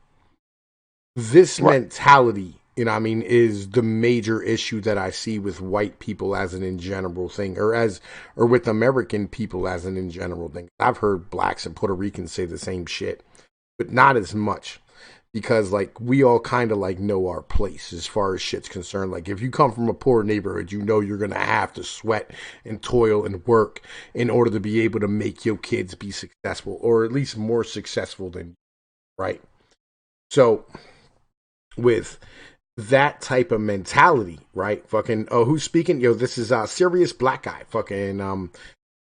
This mentality, you know, I mean, is the major issue that I see with white people as an in general thing, or with American people as an in general thing. I've heard blacks and Puerto Ricans say the same shit, but not as much, because like we all kind of like know our place as far as shit's concerned. Like if you come from a poor neighborhood, you know you're gonna have to sweat and toil and work in order to be able to make your kids be successful, or at least more successful than you, right? So with that type of mentality, right? Fucking, oh, who's speaking? Yo, this is serious black guy. Fucking,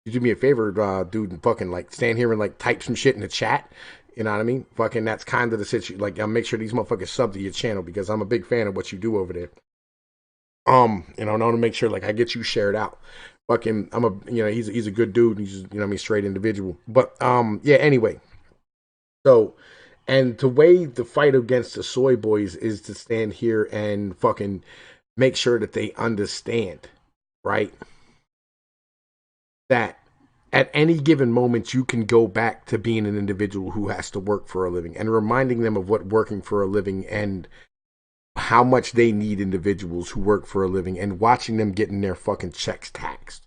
you do me a favor, dude, and fucking like stand here and like type some shit in the chat. You know what I mean? Fucking, that's kind of the situation. Like, I'll make sure these motherfuckers sub to your channel because I'm a big fan of what you do over there. You know, I want to make sure like I get you shared out. Fucking, you know, he's a good dude. He's, you know what I mean, straight individual. But yeah. Anyway, so. And the way the fight against the soy boys is to stand here and fucking make sure that they understand, right? That at any given moment, you can go back to being an individual who has to work for a living, and reminding them of what working for a living and how much they need individuals who work for a living, and watching them getting their fucking checks taxed.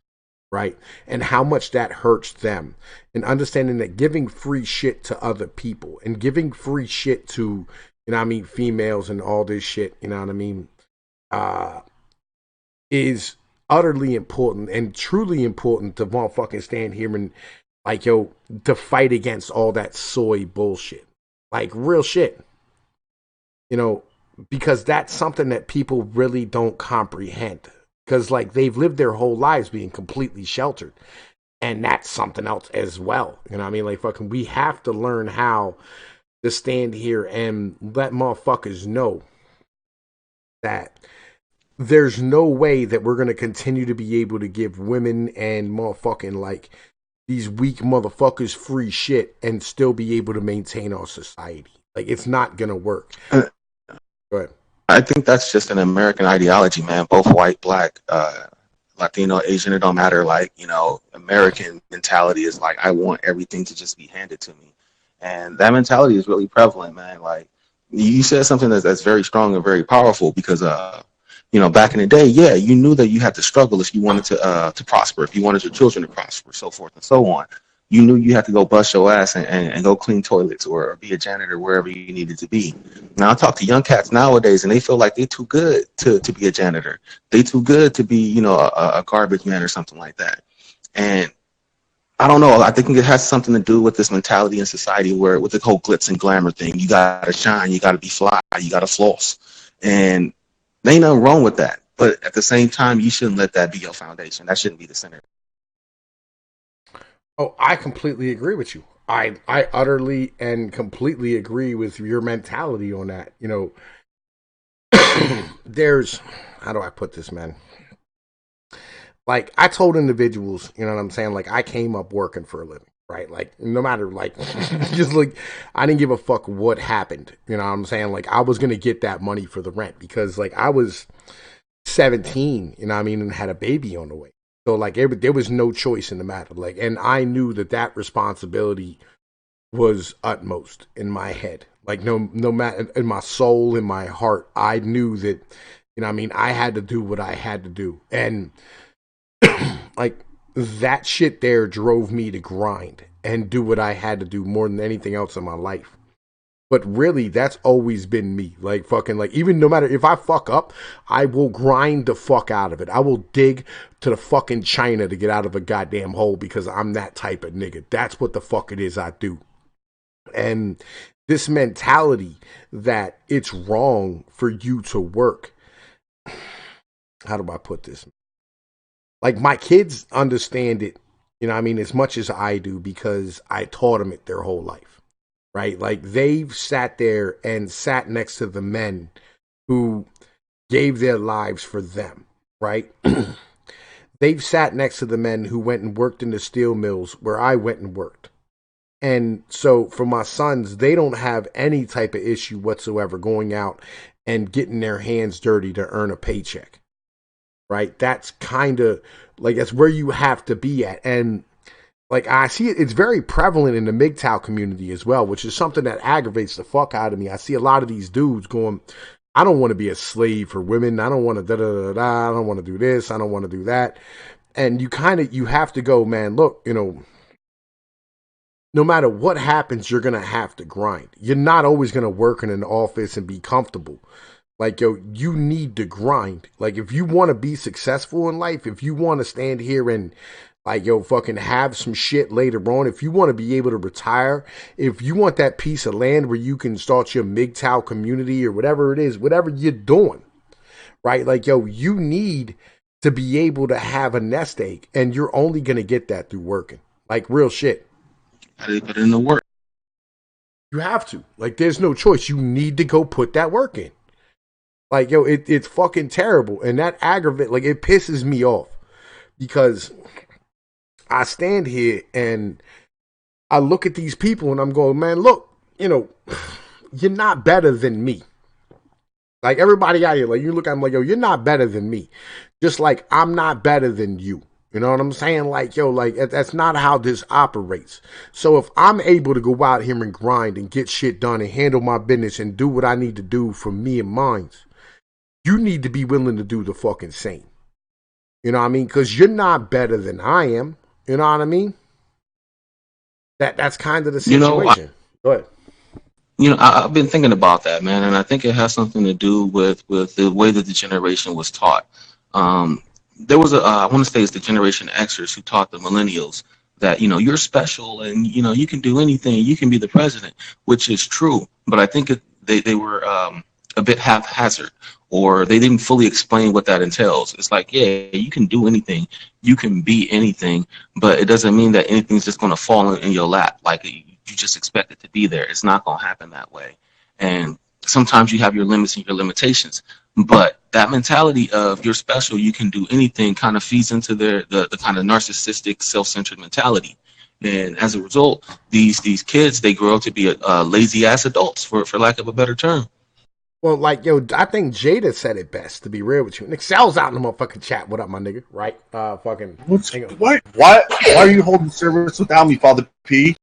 Right? And how much that hurts them. And understanding that giving free shit to other people and giving free shit to, you know what I mean, females and all this shit, you know what I mean, is utterly important and truly important to motherfucking stand here and like, yo, to fight against all that soy bullshit. Like real shit. You know, because that's something that people really don't comprehend. Because like they've lived their whole lives being completely sheltered, and that's something else as well. You know what I mean? Like fucking, we have to learn how to stand here and let motherfuckers know that there's no way that we're gonna continue to be able to give women and motherfucking like these weak motherfuckers free shit and still be able to maintain our society. Like it's not gonna work. Go ahead. I think that's just an American ideology, man. Both white, black, Latino, Asian, it don't matter. Like, you know, American mentality is like, I want everything to just be handed to me. And that mentality is really prevalent, man. Like, you said something that's very strong and very powerful because, you know, back in the day, yeah, you knew that you had to struggle if you wanted to prosper, if you wanted your children to prosper, so forth and so on. You knew you had to go bust your ass and go clean toilets or be a janitor wherever you needed to be. Now I talk to young cats nowadays, and they feel like they're too good to be a janitor. They too good to be, you know, a garbage man or something like that. And I don't know. I think it has something to do with this mentality in society where with the whole glitz and glamour thing, you got to shine, you got to be fly, you got to floss. And there ain't nothing wrong with that. But at the same time, you shouldn't let that be your foundation. That shouldn't be the center. Oh, I completely agree with you. I utterly and completely agree with your mentality on that. You know, there's, how do I put this, man? Like, I told individuals, you know what I'm saying? Like, I came up working for a living, right? Like, no matter, like, just like, I didn't give a fuck what happened. You know what I'm saying? Like, I was going to get that money for the rent because, like, I was 17, you know what I mean, and had a baby on the way. So like there was no choice in the matter. Like, and I knew that responsibility was utmost in my head. Like no matter in my soul, in my heart, I knew that, you know what I mean, I had to do what I had to do. And like that shit there drove me to grind and do what I had to do more than anything else in my life. But really, that's always been me. Like, fucking, like, even no matter if I fuck up, I will grind the fuck out of it. I will dig to the fucking China to get out of a goddamn hole because I'm that type of nigga. That's what the fuck it is I do. And this mentality that it's wrong for you to work. How do I put this? Like, my kids understand it, You know what I mean? As much as I do, because I taught them it their whole life, right? Like they've sat there and sat next to the men who gave their lives for them, right? They've sat next to the men who went and worked in the steel mills where I went and worked. And so for my sons, they don't have any type of issue whatsoever going out and getting their hands dirty to earn a paycheck, right? That's kind of like, that's where you have to be at. And like, I see it, it's very prevalent in the MGTOW community as well, which is something that aggravates the fuck out of me. I see a lot of these dudes going, I don't want to be a slave for women. I don't want to I don't want to do this. I don't want to do that. And you have to go, man, look, you know, no matter what happens, you're going to have to grind. You're not always going to work in an office and be comfortable. Like, yo, you need to grind. Like, if you want to be successful in life, if you want to stand here and, like, yo, fucking have some shit later on, if you want to be able to retire, if you want that piece of land where you can start your MGTOW community or whatever it is, whatever you're doing, right? Like, yo, you need to be able to have a nest egg, and you're only going to get that through working. Like, real shit. How do they put in the work? You have to. Like, there's no choice. You need to go put that work in. Like, yo, it's fucking terrible. And that like, it pisses me off because I stand here and I look at these people and I'm going, man, look, you know, you're not better than me. Like, everybody out here, like, you look at them like, yo, you're not better than me. Just like I'm not better than you. You know what I'm saying? Like, yo, like, that's not how this operates. So if I'm able to go out here and grind and get shit done and handle my business and do what I need to do for me and mine, you need to be willing to do the fucking same. You know what I mean? Because you're not better than I am. You know what I mean? That's kind of the situation. Go ahead. You know, I've been thinking about that, man, and I think it has something to do with the way that the generation was taught. There was I want to say it's the Generation Xers who taught the millennials that, you know, you're special and, you know, you can do anything. You can be the president, which is true. But I think they were a bit haphazard, or they didn't fully explain what that entails. It's like, yeah, you can do anything. You can be anything, but it doesn't mean that anything's just going to fall in your lap. Like, you just expect it to be there. It's not going to happen that way. And sometimes you have your limits and your limitations. But that mentality of you're special, you can do anything, kind of feeds into the kind of narcissistic, self-centered mentality. And as a result, these kids, they grow up to be lazy ass adults, for lack of a better term. Well, like, yo, I think Jada said it best, to be real with you. And Excel's out in the motherfucking chat. What up, my nigga? Right? Why are you holding service without me, Father P?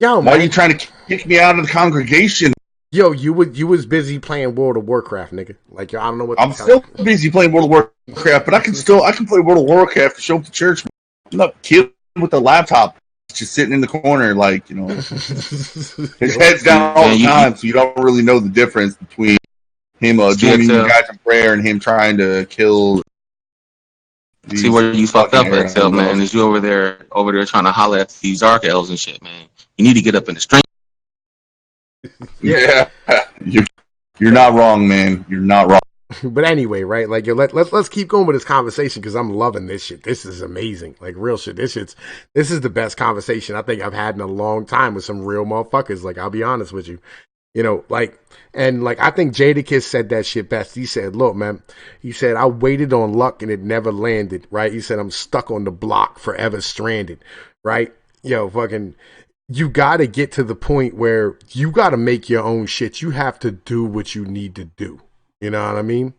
Yo, why are you trying to kick me out of the congregation? Yo, you was busy playing World of Warcraft, nigga. Like, yo, I don't know what. I'm still busy playing World of Warcraft, but I can play World of Warcraft to show up to church. I'm not kid with the laptop, just sitting in the corner, like, you know, his head's down all the time, so you don't really know the difference between him joining you guys in prayer and him trying to kill. See where you fucked up, Exel, man, is you over there trying to holler at these dark elves and shit, man. You need to get up in the strength. Yeah, you're not wrong, man. You're not wrong. But anyway, right? Like, yo, let's keep going with this conversation because I'm loving this shit. This is amazing, like, real shit. This is the best conversation I think I've had in a long time with some real motherfuckers. Like, I'll be honest with you, you know, like, and like, I think Jadakiss said that shit best. He said, "Look, man," he said, "I waited on luck and it never landed." Right? He said, "I'm stuck on the block, forever stranded." Right? Yo, fucking. You got to get to the point where you got to make your own shit. You have to do what you need to do. You know what I mean?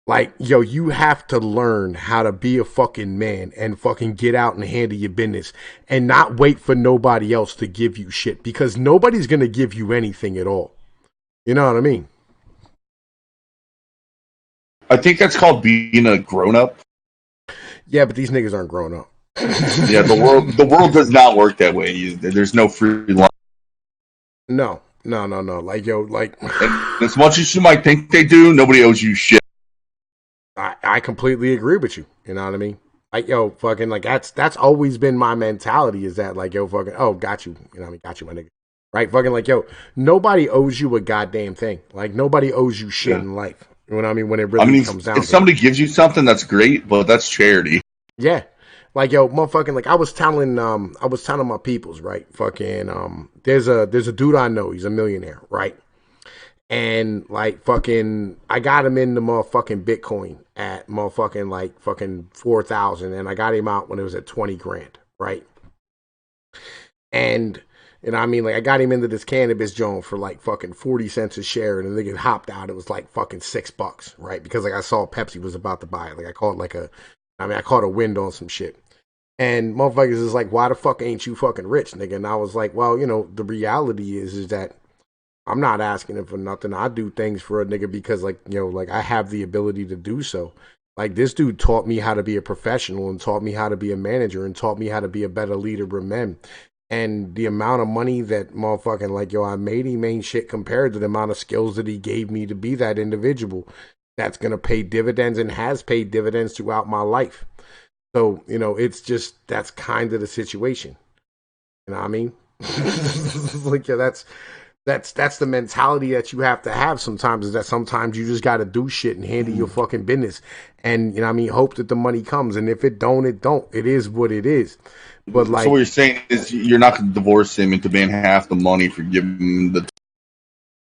Like, yo, you have to learn how to be a fucking man and fucking get out and handle your business and not wait for nobody else to give you shit, because nobody's going to give you anything at all. You know what I mean? I think that's called being a grown-up. Yeah, but these niggas aren't grown up. Yeah, the world does not work that way. There's no free lunch. No. Like, yo, like, and as much as you might think they do, nobody owes you shit. I completely agree with you. You know what I mean? Like, yo, fucking, like, that's always been my mentality, is that, like, yo, fucking, oh, got you. You know what I mean? Got you, my nigga. Right? Fucking, like, yo, nobody owes you a goddamn thing. Like, nobody owes you shit in life. You know what I mean? When it really comes down to it. If somebody gives you something, that's great, but that's charity. Yeah. Like, yo, motherfucking, like, I was telling my peoples, right? Fucking, there's a dude I know. He's a millionaire, right? And like, fucking, I got him into motherfucking Bitcoin at motherfucking like fucking 4,000, and I got him out when it was at 20 grand, right? And I mean, like, I got him into this cannabis joint for like fucking 40 cents a share, and the nigga hopped out. It was like fucking $6, right? Because like I saw Pepsi was about to buy it. Like I caught a wind on some shit. And motherfuckers is like, why the fuck ain't you fucking rich, nigga? And I was like, well, you know, the reality is that I'm not asking him for nothing. I do things for a nigga because, like, you know, like I have the ability to do so. Like, this dude taught me how to be a professional and taught me how to be a manager and taught me how to be a better leader of men. And the amount of money that motherfucking, like, yo, I made him ain't shit compared to the amount of skills that he gave me to be that individual that's going to pay dividends and has paid dividends throughout my life. So, you know, it's just, that's kind of the situation. You know what I mean? Like, yeah, that's the mentality that you have to have sometimes, is that sometimes you just got to do shit and handle your fucking business. And, you know what I mean, hope that the money comes. And if it don't, it don't. It is what it is. But like, so what you're saying is you're not going to divorce him into paying half the money for giving him the...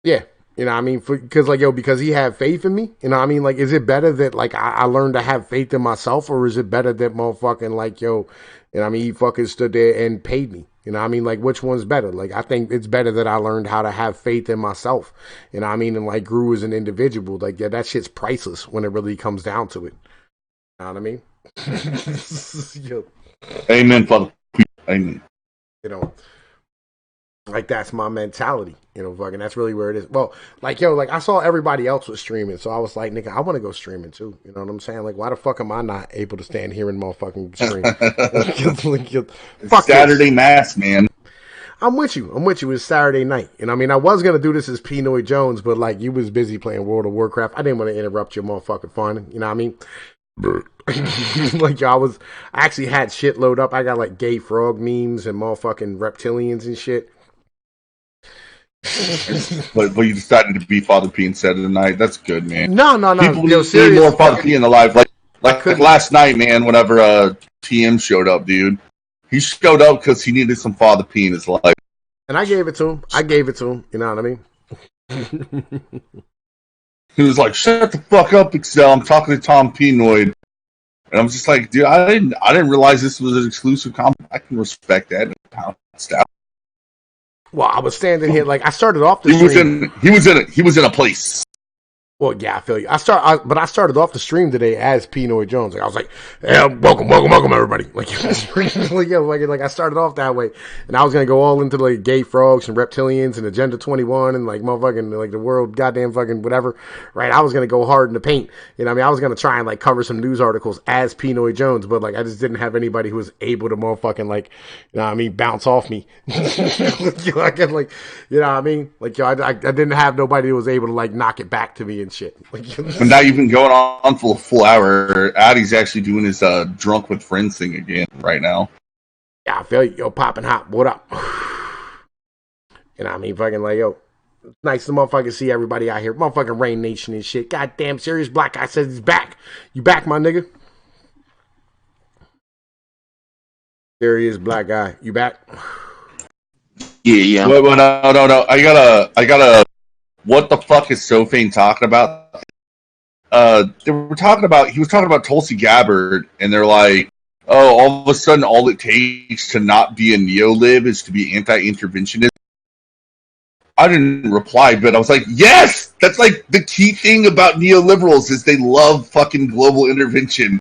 Yeah. You know what I mean? Because, like, yo, because he had faith in me. You know what I mean? Like, is it better that, like, I learned to have faith in myself, or is it better that motherfucking, like, yo, you know what I mean, he fucking stood there and paid me? You know what I mean? Like, which one's better? Like, I think it's better that I learned how to have faith in myself. You know what I mean? And, like, grew as an individual. Like, yeah, that shit's priceless when it really comes down to it. You know what I mean? Yo. Amen, Father. Amen. You know, like, that's my mentality. You know, fucking, that's really where it is. Well, like, yo, like, I saw everybody else was streaming, so I was like, nigga, I want to go streaming too. You know what I'm saying? Like, why the fuck am I not able to stand here and motherfucking stream? Fuck Saturday this. Mass, man. I'm with you. It's Saturday night. And I mean, I was going to do this as Pnoid Jones, but like, you was busy playing World of Warcraft. I didn't want to interrupt your motherfucking fun. You know what I mean? Like, yo, I actually had shit load up. I got like gay frog memes and motherfucking reptilians and shit. but you decided to be Father P instead of the night. That's good, man. No. People yo, need more Father P in the live. Like last night, man. Whenever TM showed up, dude, he showed up because he needed some Father P in his life, and I gave it to him. You know what I mean? He was like, "Shut the fuck up, Exel. I'm talking to Tom Pnoid." And I'm just like, dude, I didn't realize this was an exclusive comment. I can respect that. Well, I was standing here, like, I started off the stream. He was in a place. Well, yeah, I feel you. But I started off the stream today as Pnoid Jones. Like, I was like, "Yeah, welcome, everybody." Like, like I started off that way, and I was gonna go all into like gay frogs and reptilians and Agenda 21 and like motherfucking like the world, goddamn fucking whatever. Right? I was gonna go hard in the paint. You know what I mean? I was gonna try and like cover some news articles as Pnoid Jones, but like I just didn't have anybody who was able to motherfucking like, you know what I mean, bounce off me. Like, you know what I mean? Like, yo, I didn't have nobody who was able to like knock it back to me and shit. Like, but not even going on for a full hour. Addy's actually doing his drunk with friends thing again right now. Yeah, I feel you. Yo, popping hot. What up? You know what I mean? Fucking like, yo, nice to motherfucking see everybody out here. Motherfucking Rain Nation and shit. Goddamn serious black guy says he's back. You back, my nigga? Serious black guy. You back? Yeah. Well, no. I gotta. What the fuck is Sofane talking about? He was talking about Tulsi Gabbard, and they're like, oh, all of a sudden, all it takes to not be a neolib is to be anti-interventionist. I didn't reply, but I was like, yes! That's like the key thing about neoliberals is they love fucking global intervention.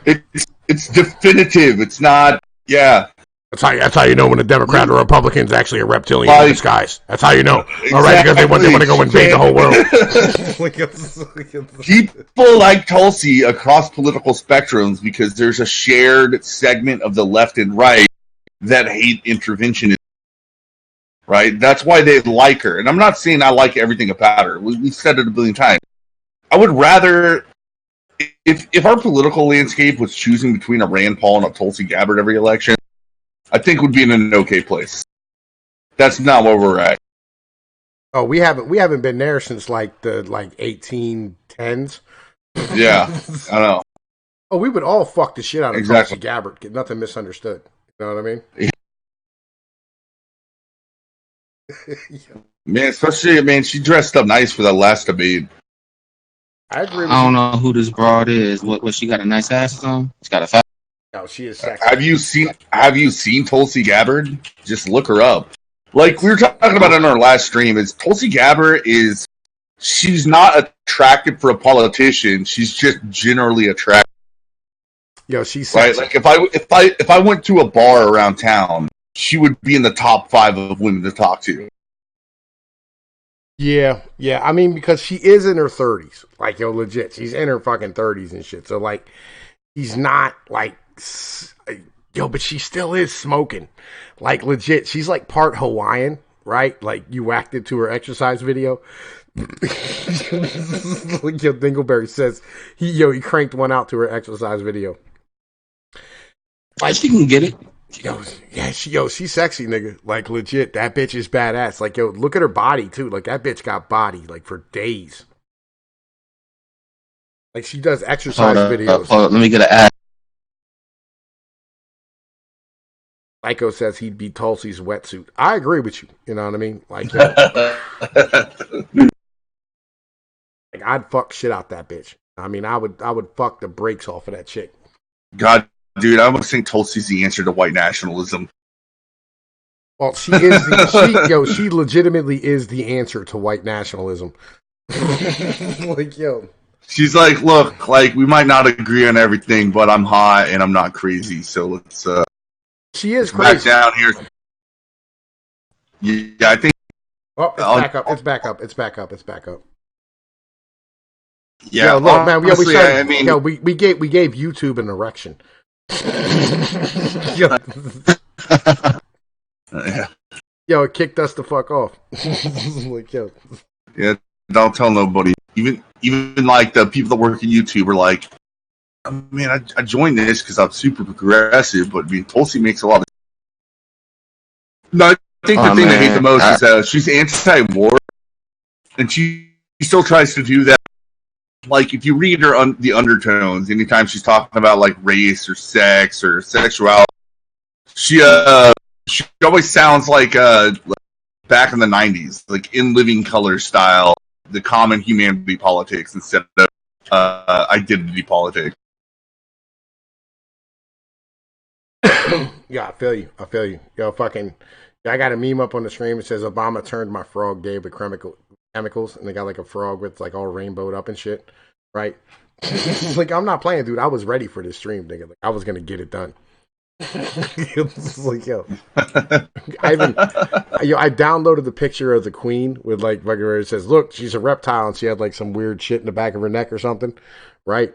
It's definitive. It's not, yeah. That's how you know when a Democrat or Republican's actually a reptilian in disguise. That's how you know. Exactly. All right, because they want to go invade the whole world. People like Tulsi across political spectrums because there's a shared segment of the left and right that hate interventionism. Right? That's why they like her. And I'm not saying I like everything about her. We've said it a billion times. I would rather, if our political landscape was choosing between a Rand Paul and a Tulsi Gabbard every election, I think would be in an okay place. That's not where we're at. Oh, we haven't been there since like the 1810s. Yeah, I know. Oh, we would all fuck the shit out of Exactly. Tulsi Gabbard. Get nothing misunderstood. You know what I mean? Man, especially, man, she dressed up nice for that last debate. I agree with I don't you. know who this broad is. What she got a nice ass on? She's got a fat. No, she is sexy. Have you seen Tulsi Gabbard? Just look her up. Like we were talking about in our last stream, is Tulsi Gabbard she's not attractive for a politician. She's just generally attractive. Yo, she's Right? sexy. Like if I went to a bar around town, she would be in the top 5 of women to talk to. Yeah. I mean, because she is in her 30s. Like, yo, legit. She's in her fucking 30s and shit. So, like, she's not, like, yo, but she still is smoking. Like, legit. She's, like, part Hawaiian, right? Like, you whacked it to her exercise video. Yo, Dingleberry says, he cranked one out to her exercise video. Like, she can get it. She's sexy, nigga. Like, legit, that bitch is badass. Like, yo, look at her body, too. Like, that bitch got body, like, for days. Like, she does exercise videos. Let me get an ad. Lyco says he'd be Tulsi's wetsuit. I agree with you. You know what I mean? Like, yo, like, I'd fuck shit out that bitch. I mean, I would fuck the brakes off of that chick. God, dude, I almost think Tulsi's the answer to white nationalism. Well, she is. She legitimately is the answer to white nationalism. Like, yo. She's like, look, like we might not agree on everything, but I'm hot and I'm not crazy, so let's she is back crazy. down here. Yeah, I think. Oh, it's back up. It's back up. Yeah, yo, look, man. Honestly, We gave YouTube an erection. Yo, it kicked us the fuck off. Like, yo. Yeah, don't tell nobody. Even like the people that work at YouTube are like, man, I joined this because I'm super progressive, but I mean, Tulsi makes a lot of. No, I think the thing I hate the most is she's anti-war, and she still tries to do that. Like, if you read her the undertones, anytime she's talking about like race or sex or sexuality, she always sounds like back in the 90s, like In Living Color style, the common humanity politics instead of identity politics. Yeah, I feel you. Yo, fucking, I got a meme up on the stream. It says Obama turned my frog gay with chemicals, and they got like a frog with like all rainbowed up and shit, right? Like, I'm not playing, dude. I was ready for this stream, nigga. Like, I was gonna get it done. Like, yo, I downloaded the picture of the queen with like where it says, "Look, she's a reptile," and she had like some weird shit in the back of her neck or something, right?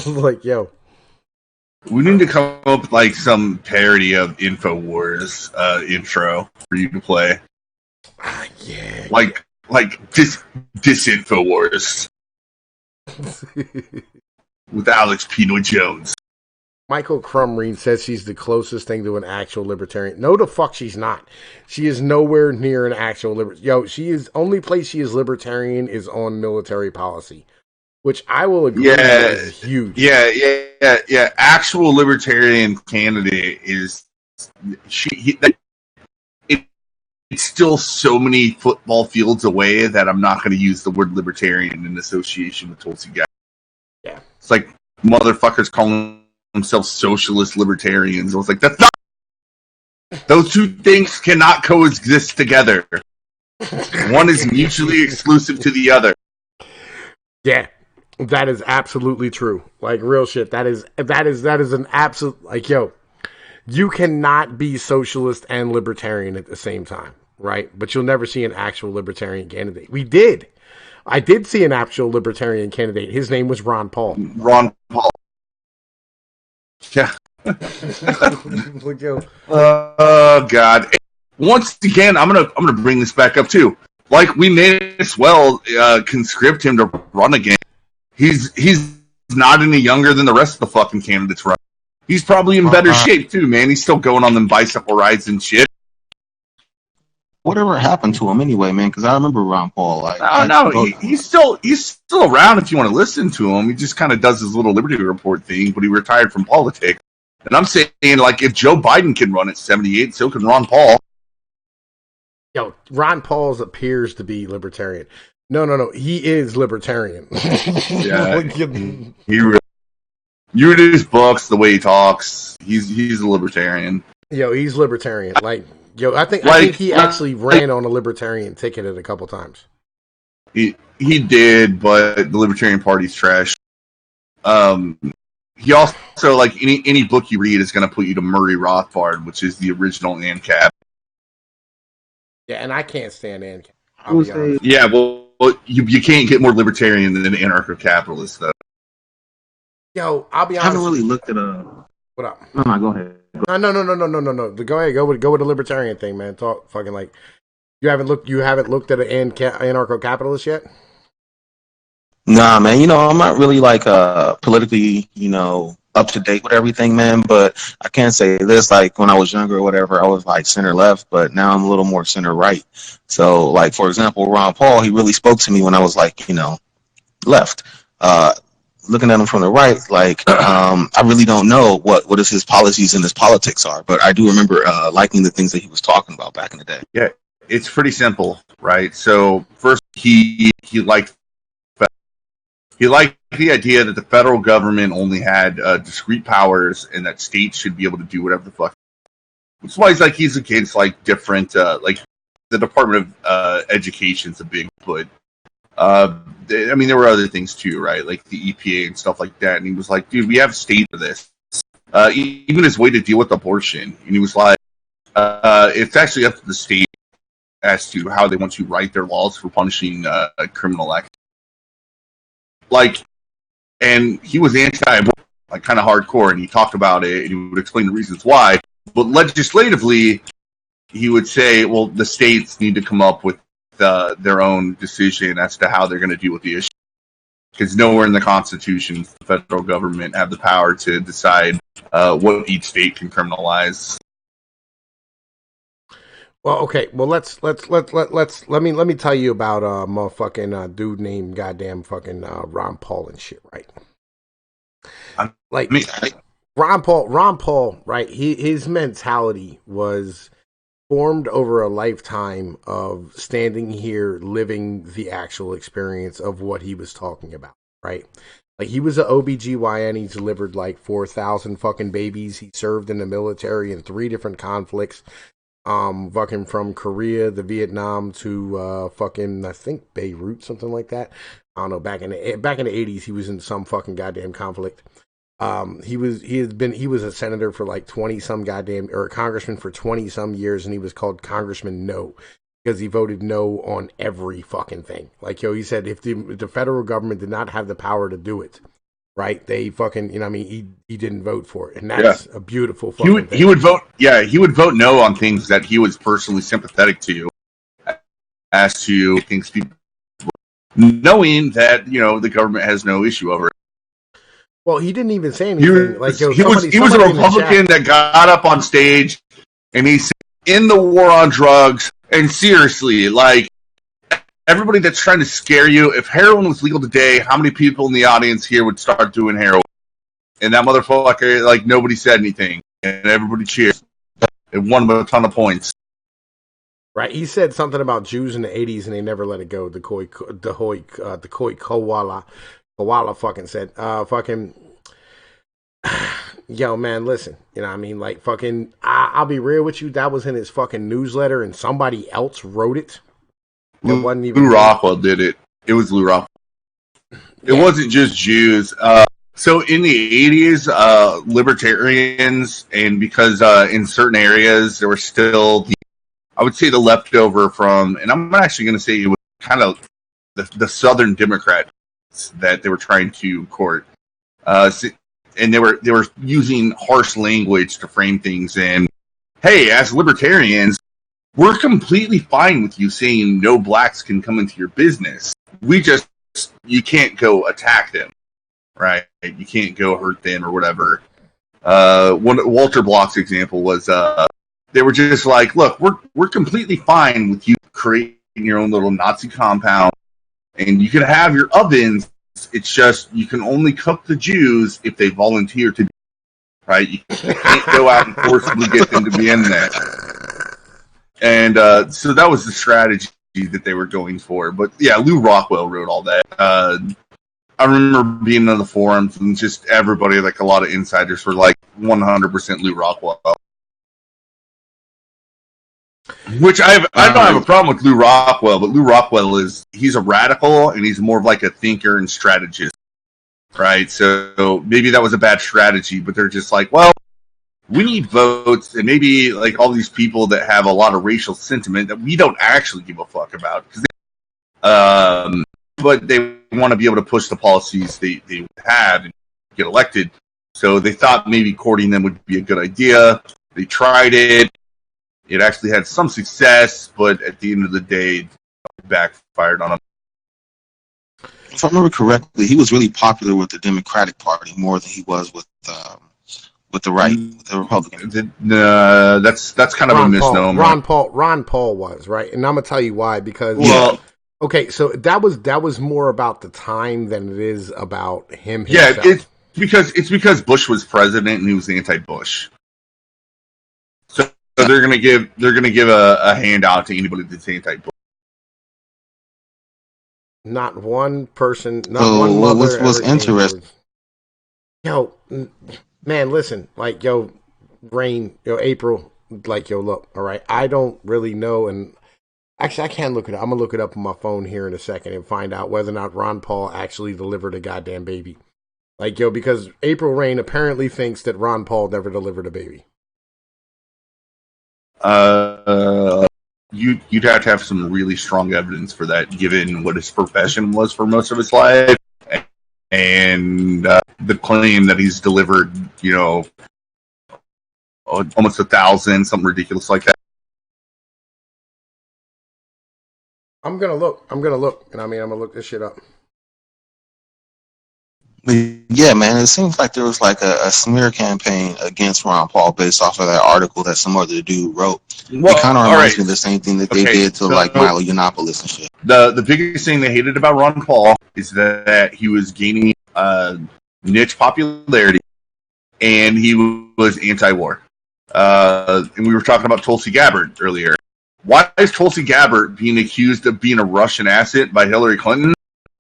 Like, yo, we need to come up with like some parody of InfoWars intro for you to play. Yeah, like Disinfowars with Alex Pnoid Jones. Michael Crumreen says she's the closest thing to an actual libertarian. No, the fuck she's not. She is nowhere near an actual libertarian. Yo, she is only place she is libertarian is on military policy, which I will agree is huge. Yeah. Actual libertarian candidate is it's still so many football fields away that I'm not going to use the word libertarian in association with Tulsi Gabbard. Yeah, it's like motherfuckers calling themselves socialist libertarians. I was like, that's not. Those two things cannot coexist together. One is mutually exclusive to the other. Yeah, that is absolutely true. Like, real shit. That is an absolute, like, yo, you cannot be socialist and libertarian at the same time, right? But you'll never see an actual libertarian candidate. I did see an actual libertarian candidate. His name was Ron Paul. Yeah. Like, yo. Oh God! Once again, I'm gonna bring this back up too. Like, we may as well conscript him to run again. He's not any younger than the rest of the fucking candidates running. He's probably in better shape too, man. He's still going on them bicycle rides and shit. whatever happened to him anyway, man? Because I remember Ron Paul. Like, he's still around if you want to listen to him. He just kind of does his little Liberty Report thing, but he retired from politics. And I'm saying, like, if Joe Biden can run at 78, so can Ron Paul. Yo, Ron Paul appears to be libertarian. No. He is libertarian. Yeah, you read his books, the way he talks. He's a libertarian. Yo, he's libertarian. Like, yo, I think he actually ran on a libertarian ticket a couple times. He did, but the Libertarian Party's trash. He also, like, any book you read is going to put you to Murray Rothbard, which is the original ANCAP. Yeah, and I can't stand ANCAP. Yeah, well, you can't get more libertarian than an anarcho-capitalist, though. Yo, I'll be honest. I haven't really looked at What up? No, go ahead. No. Go ahead. Go with the libertarian thing, man. Talk fucking like you haven't looked at an anarcho-capitalist yet. Nah, man. You know, I'm not really like politically, up to date with everything, man. But I can say this: like when I was younger or whatever, I was like center left, but now I'm a little more center right. So, like for example, Ron Paul, he really spoke to me when I was like, left. Looking at him from the right, like I really don't know what his policies and his politics are, but I do remember liking the things that he was talking about back in the day. Yeah, it's pretty simple, right? So first, he liked the idea that the federal government only had discrete powers and that states should be able to do whatever the fuck. Which is why he's against like different like the Department of Education's a big put. I mean, there were other things too, right? Like the EPA and stuff like that. And he was like, dude, we have state for this. Even his way to deal with abortion. And he was like, it's actually up to the state as to how they want to write their laws for punishing criminal acts. Like, and he was anti-abortion, like kind of hardcore, and he talked about it, and he would explain the reasons why. But legislatively, he would say, well, the states need to come up with their own decision as to how they're going to deal with the issue. Because nowhere in the Constitution does the federal government have the power to decide what each state can criminalize. Well, okay. Well, let me tell you about a motherfucking dude named goddamn fucking Ron Paul and shit, right? Ron Paul, right? His mentality was formed over a lifetime of standing here, living the actual experience of what he was talking about, right? Like, he was an OBGYN. He delivered like 4,000 fucking babies. He served in the military in 3 different conflicts. Fucking from Korea, the Vietnam to fucking, I think Beirut, something like that. I don't know. Back in the 80s, he was in some fucking goddamn conflict. He was a senator for like 20 some goddamn, or a congressman for 20 some years, and he was called Congressman No because he voted no on every fucking thing. Like, he said if the federal government did not have the power to do it, right, they fucking, he didn't vote for it, and that's a beautiful fucking thing. He would vote no on things that he was personally sympathetic to, as to things people, knowing that the government has no issue over it. Well, he didn't even say anything. He was a Republican that got up on stage and he said, "In the war on drugs, and seriously, like, everybody that's trying to scare you, if heroin was legal today, how many people in the audience here would start doing heroin?" And that motherfucker, like, nobody said anything, and everybody cheered. It won him a ton of points. Right, he said something about Jews in the 80s, and they never let it go. The Khoi Koala fucking said, yo, man, listen, like, fucking, I'll be real with you, that was in his fucking newsletter, and somebody else wrote it. Lou Rockwell did it. It was Lou Rockwell. It wasn't just Jews. So in the 80s, libertarians, and because in certain areas there were still, I would say, the leftover from, and I'm actually going to say it was kind of the Southern Democrat that they were trying to court, and they were using harsh language to frame things. And hey, as libertarians, we're completely fine with you saying no blacks can come into your business. You can't go attack them, right? You can't go hurt them or whatever. Walter Block's example was they were just like, look, we're completely fine with you creating your own little Nazi compound, and you can have your ovens. It's just you can only cook the Jews if they volunteer to do it, right? You can't go out and forcibly get them to be in there. And so that was the strategy that they were going for. But yeah, Lou Rockwell wrote all that. I remember being on the forums and just everybody, like a lot of insiders, were like 100% Lou Rockwell. Which I don't have a problem with Lou Rockwell, but Lou Rockwell he's a radical and he's more of like a thinker and strategist, right? So maybe that was a bad strategy, but they're just like, well, we need votes, and maybe like all these people that have a lot of racial sentiment that we don't actually give a fuck about, but they want to be able to push the policies they have and get elected. So they thought maybe courting them would be a good idea. They tried it. It actually had some success, but at the end of the day, it backfired on him. If I remember correctly, he was really popular with the Democratic Party more than he was with the right, with the Republicans. That's kind of a misnomer. Ron Paul was, right, and I'm gonna tell you why. Because okay, so that was more about the time than it is about him himself. Yeah, it's because Bush was president and he was anti-Bush. So they're gonna give a handout to anybody that's anti-Bush. Not one person. Not one mother. What's interesting? Yo, man, listen, like, Rain, April, like, look, all right, I don't really know, and actually, I can look it up. I'm gonna look it up on my phone here in a second and find out whether or not Ron Paul actually delivered a goddamn baby. Like, because April Rain apparently thinks that Ron Paul never delivered a baby. You'd have to have some really strong evidence for that, given what his profession was for most of his life, and the claim that he's delivered, almost 1,000, something ridiculous like that. I'm gonna look, and I'm gonna look this shit up. Yeah, man, it seems like there was like a smear campaign against Ron Paul based off of that article that some other dude wrote. It kind of reminds me of the same thing that they did to like Milo Yiannopoulos and shit. The biggest thing they hated about Ron Paul is that he was gaining niche popularity and he was anti-war. And we were talking about Tulsi Gabbard earlier. Why is Tulsi Gabbard being accused of being a Russian asset by Hillary Clinton?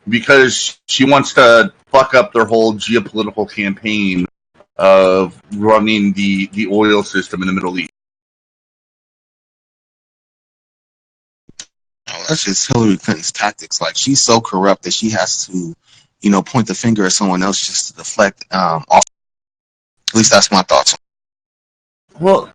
Because she wants to fuck up their whole geopolitical campaign of running the oil system in the Middle East. That's just Hillary Clinton's tactics. Like, she's so corrupt that she has to, point the finger at someone else just to deflect off. At least that's my thoughts. Well,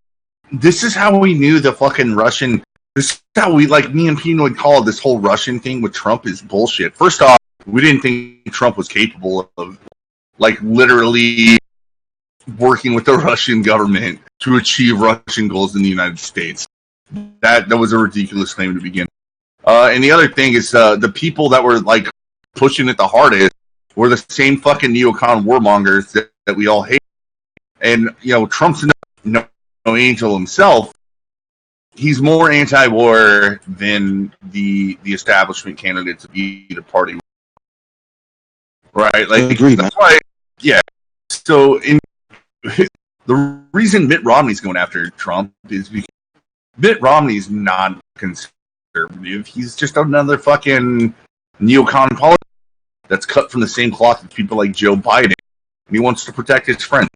this is how we knew the fucking Russian. This is how we, like, me and Pnoid called this whole Russian thing with Trump is bullshit. First off, we didn't think Trump was capable of, like, literally working with the Russian government to achieve Russian goals in the United States. That was a ridiculous claim to begin. And the other thing is the people that were, like, pushing it the hardest were the same fucking neocon warmongers that we all hate. And, Trump's no angel himself. He's more anti-war than the establishment candidates of either party. Right? Like, that's why, yeah. So, the reason Mitt Romney's going after Trump is because Mitt Romney's not conservative. He's just another fucking neocon politician that's cut from the same cloth as people like Joe Biden. And he wants to protect his friends.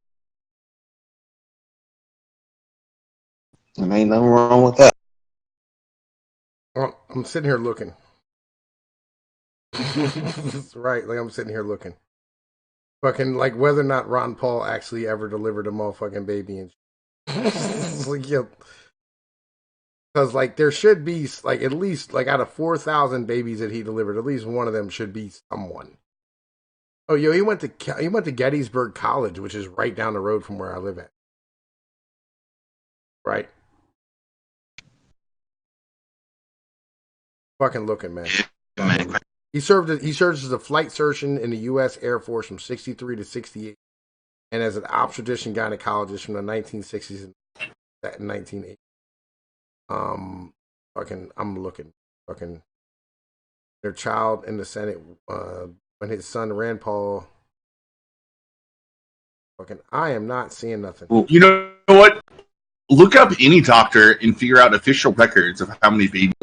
There ain't nothing wrong with that. Well, I'm sitting here looking. Right, like, I'm sitting here looking. Fucking, like, whether or not Ron Paul actually ever delivered a motherfucking baby and shit. Like, because, like, there should be, like, at least, like, out of 4,000 babies that he delivered, at least one of them should be someone. Oh, he went to Gettysburg College, which is right down the road from where I live at. Right. Fucking looking, man. He served as a flight surgeon in the U.S. Air Force from 63 to 68, and as an obstetrician gynecologist from the 1960s and 1980s. Fucking, I'm looking. Fucking, their child in the Senate. When his son Rand Paul. Fucking, I am not seeing nothing. Well, you know what? Look up any doctor and figure out official records of how many babies.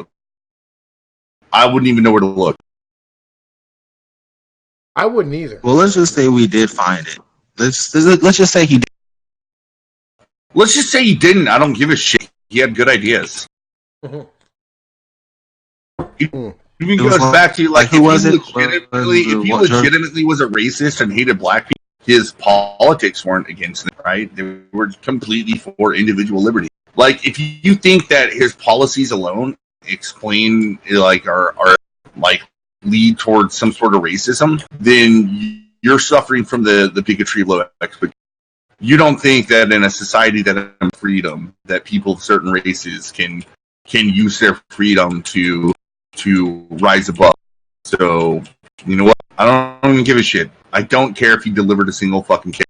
I wouldn't even know where to look. I wouldn't either. Well, let's just say we did find it. Let's just say he did. Let's just say he didn't. I don't give a shit. He had good ideas. Mm-hmm. Even goes back to like who was it? If he legitimately was a racist and hated black people, his politics weren't against them, right? They were completely for individual liberty. Like, if you think that his policies alone explain, like, are like lead towards some sort of racism, then you're suffering from the bigotry of low expectations. You don't think that in a society that has freedom, that people of certain races can use their freedom to rise above. So, you know what? I don't even give a shit. I don't care if he delivered a single fucking case.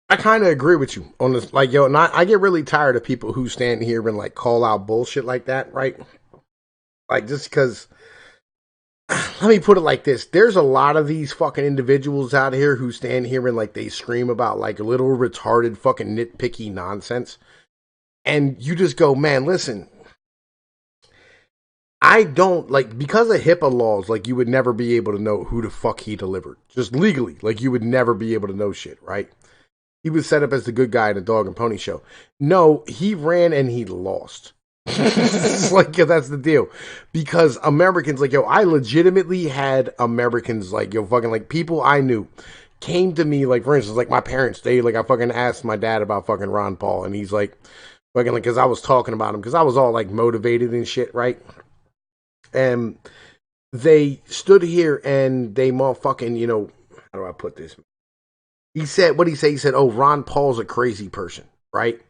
I kind of agree with you on this. Like, yo, and I get really tired of people who stand here and like call out bullshit like that, right? Like, just because. Let me put it like this. There's a lot of these fucking individuals out here who stand here and like they scream about like little retarded fucking nitpicky nonsense. And you just go, man, listen. I don't, like, because of HIPAA laws, like, you would never be able to know who the fuck he delivered. Just legally. Like, you would never be able to know shit, right? He was set up as the good guy in the Dog and Pony Show. No, he ran and he lost. Like, yeah, that's the deal. Because Americans, like, yo, I legitimately had Americans, like, yo, fucking, like, people I knew came to me, like, for instance, like, my parents, they, like, I fucking asked my dad about fucking Ron Paul, and he's like, fucking, like, because I was talking about him, because I was all, like, motivated and shit, right? And they stood here and they motherfucking, you know, how do I put this? He said, what he say? He said, oh, Ron Paul's a crazy person, right?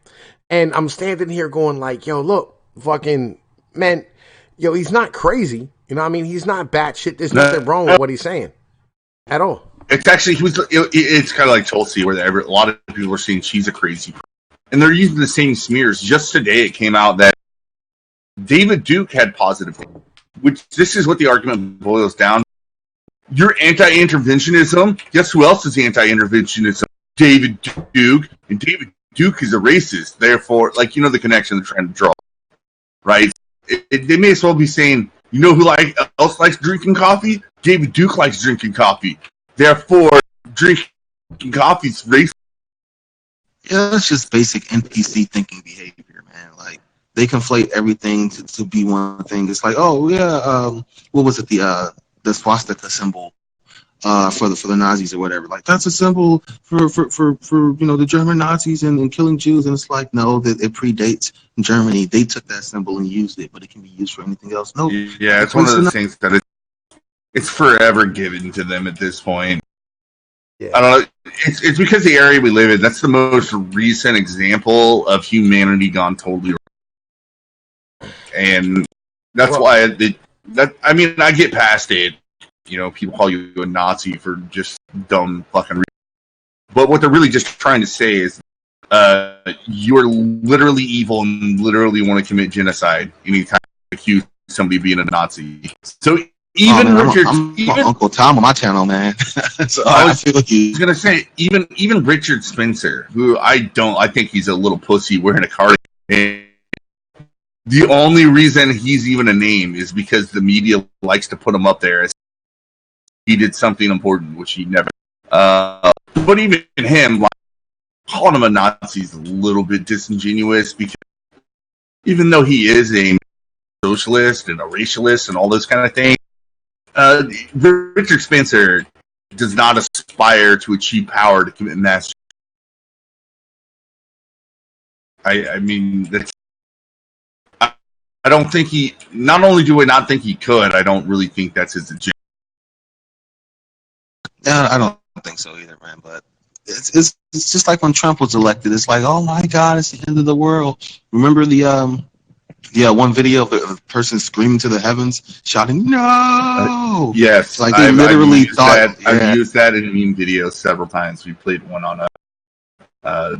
And I'm standing here going like, yo, look, fucking, man, yo, he's not crazy. You know what I mean? He's not batshit. There's nothing wrong with what he's saying at all. It's actually, it's kind of like Tulsi, where a lot of people are saying she's a crazy person. And they're using the same smears. Just today it came out that David Duke had positive things. Which, this is what the argument boils down. You're anti-interventionism. Guess who else is anti-interventionism? David Duke. And David Duke is a racist. Therefore, like, you know the connection they're trying to draw. Right? They may as well be saying, you know who else likes drinking coffee? David Duke likes drinking coffee. Therefore, drinking coffee is racist. Yeah, that's just basic NPC thinking behavior, man. Like, they conflate everything to be one thing. It's like, oh yeah, what was it? The swastika symbol for the Nazis or whatever. Like, that's a symbol for you know, the German Nazis and killing Jews. And it's like, no, that it predates Germany. They took that symbol and used it, but it can be used for anything else. No, yeah, it's one of those things that it's forever given to them at this point. Yeah. I don't know. It's because the area we live in. That's the most recent example of humanity gone totally wrong. And that's why I mean, I get past it. You know, people call you a Nazi for just dumb fucking reasons. But what they're really just trying to say is you're literally evil and literally want to commit genocide anytime you accuse somebody of being a Nazi. So even Richard... I'm Uncle Tom on my channel, man. So I was going to say, even Richard Spencer, who I think he's a little pussy wearing a cardigan. The only reason he's even a name is because the media likes to put him up there as he did something important, which he never. But even him, like, calling him a Nazi is a little bit disingenuous, because even though he is a socialist and a racialist and all those kind of things, Richard Spencer does not aspire to achieve power to commit mass. I mean, that's. I don't think he. Not only do I not think he could, I don't really think that's his agenda. Yeah, I don't think so either, man. But it's just like when Trump was elected. It's like, oh my God, it's the end of the world. Remember the one video of a person screaming to the heavens, shouting "No!" Yes, like they literally thought. I've used that in meme videos several times. We played one on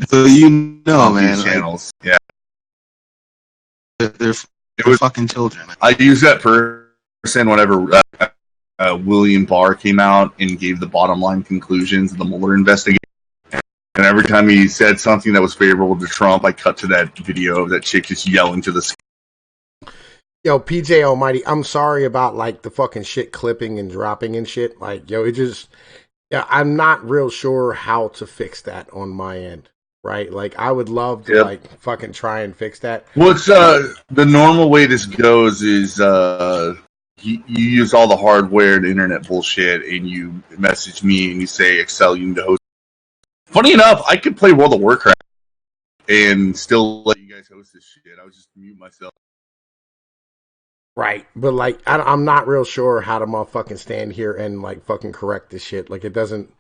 so you know, man, channels. Like, yeah. they're It was fucking children. I used that person whenever William Barr came out and gave the bottom line conclusions of the Mueller investigation. And every time he said something that was favorable to Trump, I cut to that video of that chick just yelling to the sky. Yo, PJ Almighty, I'm sorry about like the fucking shit clipping and dropping and shit. Like, yo, it just, yeah, I'm not real sure how to fix that on my end, right? Like, I would love to like fucking try and fix that. What's the normal way this goes is you use all the hardware and internet bullshit, and you message me and you say, Excel, you need to host. Funny enough, I could play World of Warcraft and still let you guys host this shit. I would just mute myself. Right, but like I'm not real sure how to motherfucking stand here and like fucking correct this shit. Like it doesn't.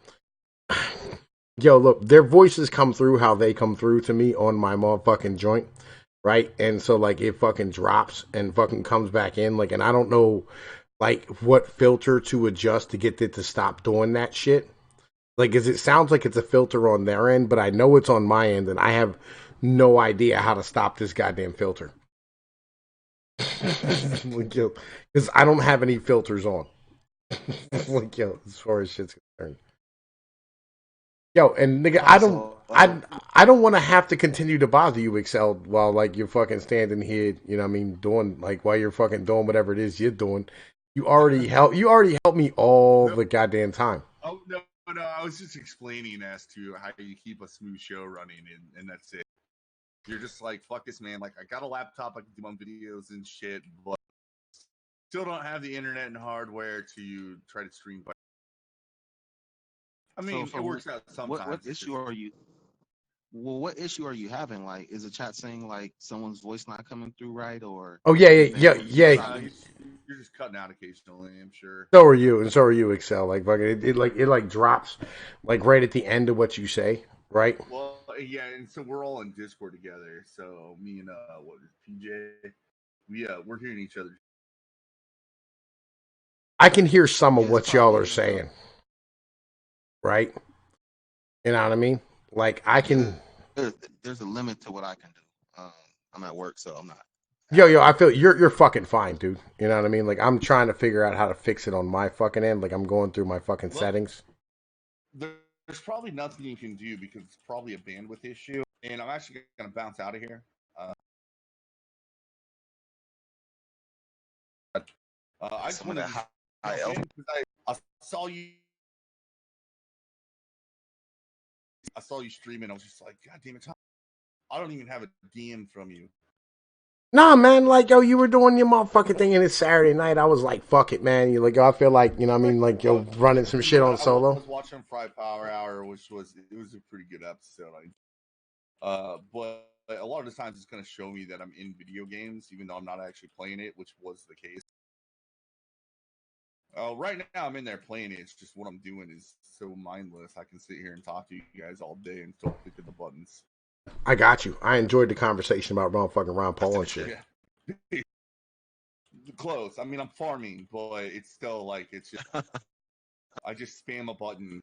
Yo, look, their voices come through how they come through to me on my motherfucking joint, right? And so like it fucking drops and fucking comes back in, like, and I don't know like what filter to adjust to get it to stop doing that shit. Like, 'cause it sounds like it's a filter on their end, but I know it's on my end, and I have no idea how to stop this goddamn filter. Like, yo, because I don't have any filters on. Like, yo, as far as shit's concerned. Yo, and nigga, I don't want to have to continue to bother you, Excel, while like you're fucking standing here, you know what I mean, doing like while you're fucking doing whatever it is you're doing. You already helped me all the goddamn time. Oh no, I was just explaining as to how you keep a smooth show running, and that's it. You're just like, fuck this, man. Like, I got a laptop, I can do my videos and shit, but still don't have the internet and hardware to try to stream. I mean, So it works out sometimes. What issue are you? Well, what issue are you having? Like, is the chat saying like someone's voice not coming through right, or? Oh yeah. You're just cutting out occasionally, I'm sure. So are you, and so are you, Excel. Like fucking, it drops, like right at the end of what you say, right? Well, yeah, and so we're all in Discord together. So me and PJ, we're hearing each other. I can hear some of what y'all are saying, right? You know what I mean? Like I can. There's a limit to what I can do. I'm at work, so I'm not. Yo, I feel you're fucking fine, dude. You know what I mean? Like I'm trying to figure out how to fix it on my fucking end. Like I'm going through my fucking settings. There's probably nothing you can do because it's probably a bandwidth issue. And I'm actually gonna bounce out of here. I just want to. I saw you. I saw you streaming. I was just like, God damn it, Tom. I don't even have a DM from you. Nah, man, like, yo, you were doing your motherfucking thing and it's Saturday night. I was like, fuck it, man. You're like, yo, I feel like, you know what I mean? Like, yo, running some shit on solo. I was watching Fry Power Hour, which was a pretty good episode. But a lot of the times it's going to show me that I'm in video games, even though I'm not actually playing it, which was the case. Right now I'm in there playing it. It's just what I'm doing is so mindless. I can sit here and talk to you guys all day and still click the buttons. I got you. I enjoyed the conversation about motherfucking Ron Paul and shit. Yeah. Close. I mean, I'm farming, but it's still like it's just. I just spam a button.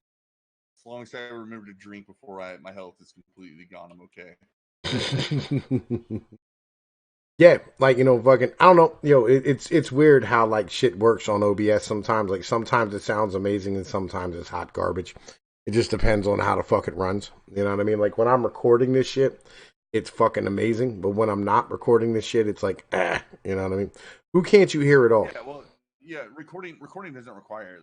As long as I remember to drink before my health is completely gone, I'm okay. Yeah, like, you know, fucking, I don't know, yo, it's weird how like shit works on OBS sometimes. Like sometimes it sounds amazing and sometimes it's hot garbage. It just depends on how the fuck it runs. You know what I mean? Like when I'm recording this shit, it's fucking amazing. But when I'm not recording this shit, it's like, you know what I mean? Who can't you hear at all? Yeah, well, yeah, recording doesn't require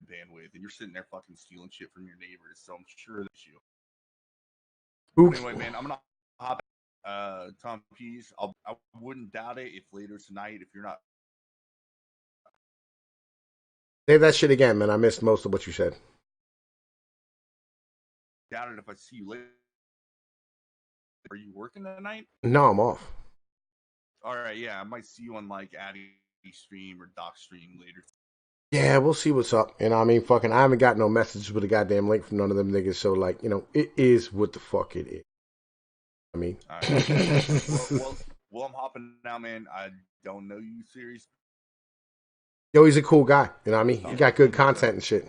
bandwidth, and you're sitting there fucking stealing shit from your neighbors. So I'm sure that's you. Anyway, man, I'm gonna hop. Tom Pease, I wouldn't doubt it if later tonight, if you're not. Say that shit again, man. I missed most of what you said. Doubt it if I see you later. Are you working that night? No, I'm off. All right, yeah, I might see you on like Addy stream or Doc stream later. Yeah, we'll see what's up. You know, I mean, fucking, I haven't got no messages with a goddamn link from none of them niggas. So, like, you know, it is what the fuck it is. I mean, all right. well, I'm hopping now, man. I don't know you serious. Yo, he's a cool guy. You know what I mean? He got good content and shit.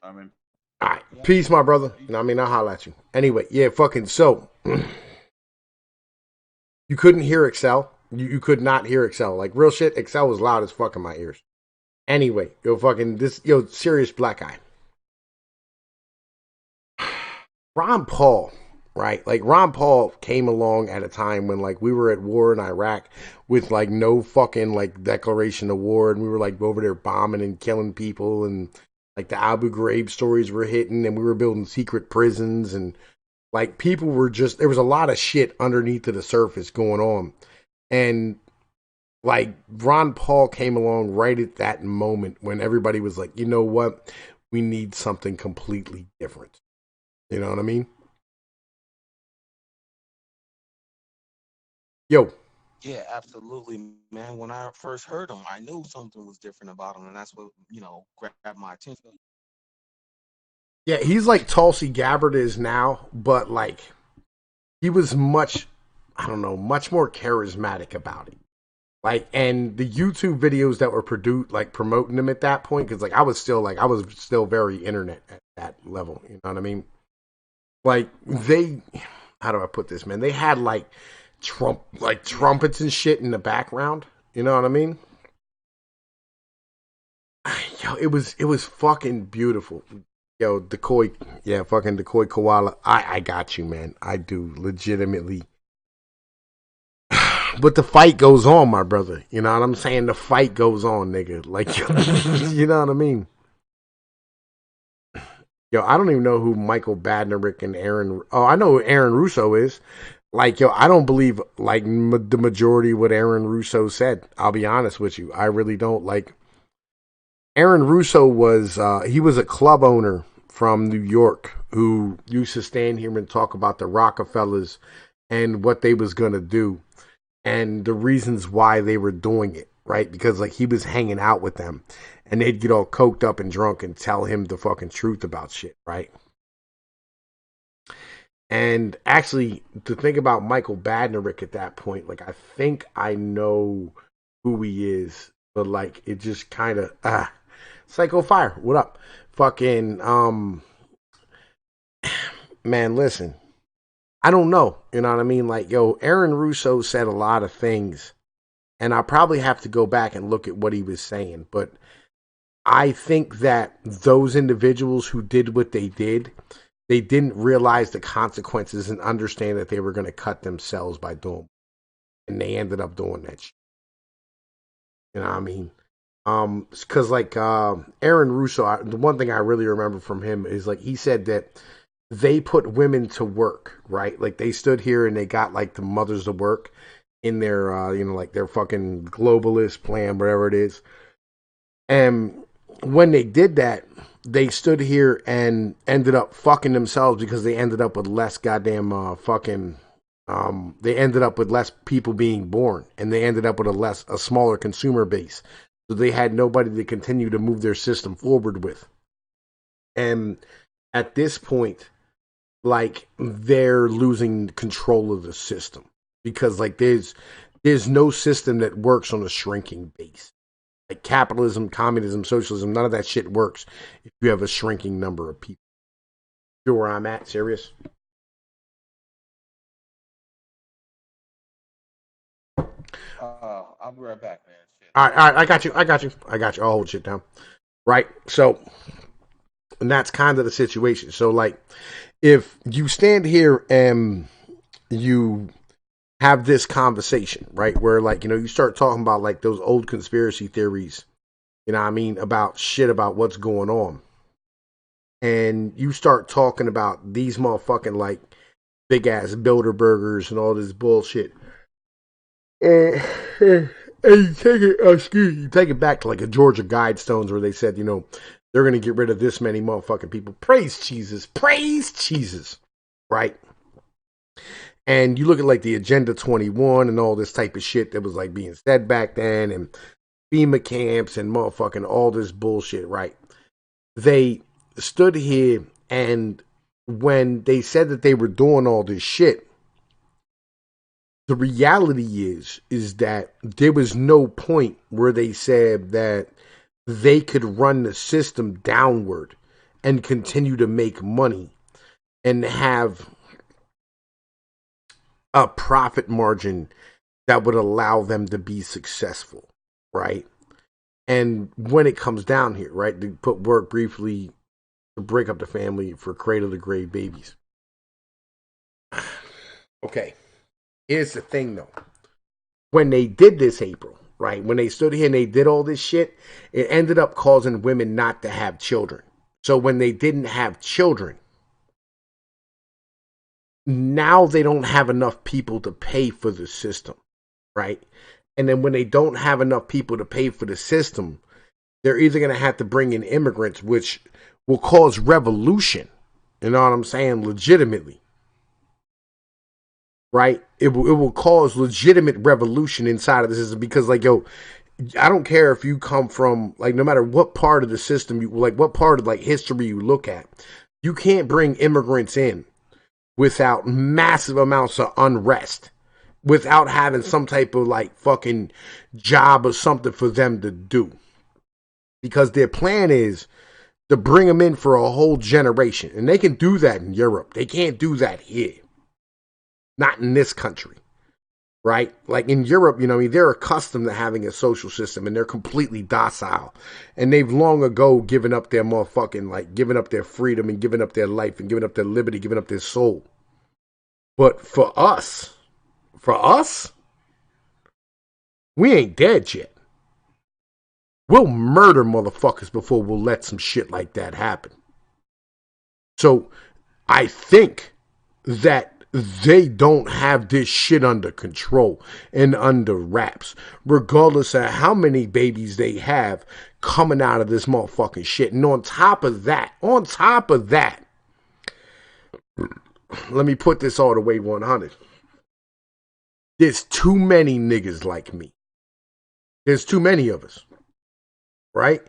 I mean, all right. Peace, my brother. You know what I mean? I'll holler at you. Anyway, yeah, fucking so. You couldn't hear Excel. You could not hear Excel. Like real shit, Excel was loud as fuck in my ears. Anyway, serious black guy. Ron Paul, right? Like Ron Paul came along at a time when like we were at war in Iraq with like no fucking like declaration of war, and we were like over there bombing and killing people, and like the Abu Ghraib stories were hitting, and we were building secret prisons, and like people were just there was a lot of shit underneath of the surface going on, and like Ron Paul came along right at that moment when everybody was like, you know what, we need something completely different. You know what I mean? Yo. Yeah, absolutely, man. When I first heard him, I knew something was different about him, and that's what, grabbed my attention. Yeah, he's like Tulsi Gabbard is now, but like he was much, I don't know, much more charismatic about it. Like, and the YouTube videos that were produced, like promoting him at that point, because like I was still very internet at that level. You know what I mean? Like how do I put this, man? They had like trumpets and shit in the background. You know what I mean? Yo, it was fucking beautiful. Yo, Decoy, yeah, fucking Decoy Koala. I got you, man. I do legitimately. But the fight goes on, my brother. You know what I'm saying? The fight goes on, nigga. Like, you know what I mean? Yo, I don't even know who Michael Badnerick and Aaron. Oh, I know who Aaron Russo is. Like, yo, I don't believe like the majority of what Aaron Russo said. I'll be honest with you. I really don't. Like, Aaron Russo was he was a club owner from New York who used to stand here and talk about the Rockefellers and what they was gonna do and the reasons why they were doing it, right? Because like he was hanging out with them and they'd get all coked up and drunk and tell him the fucking truth about shit, right? And actually, to think about Michael Badnerick at that point, like I think I know who he is, but like it just kind of Psycho Fire, what up? Fucking man, listen. I don't know, you know what I mean? Like, yo, Aaron Russo said a lot of things, and I probably have to go back and look at what he was saying, but I think that those individuals who did what they didn't realize the consequences and understand that they were going to cut themselves by doing, and they ended up doing that shit. You know what I mean? Because like Aaron Russo, the one thing I really remember from him is like he said that they put women to work, right? Like they stood here and they got like the mothers to work in their, like their fucking globalist plan, whatever it is. And when they did that, they stood here and ended up fucking themselves because they ended up with less goddamn they ended up with less people being born, and they ended up with a smaller consumer base. So they had nobody to continue to move their system forward with. And at this point, like they're losing control of the system because like there's no system that works on a shrinking base. Like capitalism, communism, socialism, none of that shit works if you have a shrinking number of people. You know where I'm at? Serious? I'll be right back, man. Shit. All right, I got you. I'll hold shit down. Right. So, and that's kind of the situation. So, like, if you stand here and you have this conversation, right, where like, you start talking about like those old conspiracy theories, you know what I mean, about shit about what's going on. And you start talking about these motherfucking like big ass Bilderbergers and all this bullshit. And you take it back to like a Georgia Guidestones where they said, they're going to get rid of this many motherfucking people. Praise Jesus, right? And you look at like the Agenda 21 and all this type of shit that was like being said back then, and FEMA camps and motherfucking all this bullshit, right? They stood here, and when they said that they were doing all this shit, the reality is that there was no point where they said that they could run the system downward and continue to make money and have a profit margin that would allow them to be successful, right? And when it comes down here, right, to put work briefly to break up the family for cradle to grave babies. Okay, here's the thing though. When they did this, April, right, when they stood here and they did all this shit, it ended up causing women not to have children. So when they didn't have children, now they don't have enough people to pay for the system, right? And then when they don't have enough people to pay for the system, they're either going to have to bring in immigrants, which will cause revolution. You know what I'm saying? Legitimately. Right? It will cause legitimate revolution inside of the system because, like, yo, I don't care if you come from, like, no matter what part of the system, you like, what part of, like, history you look at, you can't bring immigrants in without massive amounts of unrest, without having some type of, like, fucking job or something for them to do. Because their plan is to bring them in for a whole generation. And they can do that in Europe. They can't do that here. Not in this country. Right? Like in Europe, you know, I mean, they're accustomed to having a social system and they're completely docile. And they've long ago given up their motherfucking, like, given up their freedom and given up their life and given up their liberty, given up their soul. But for us, we ain't dead yet. We'll murder motherfuckers before we'll let some shit like that happen. So I think that they don't have this shit under control and under wraps, regardless of how many babies they have coming out of this motherfucking shit. And on top of that, let me put this all the way 100. There's too many niggas like me. There's too many of us. Right?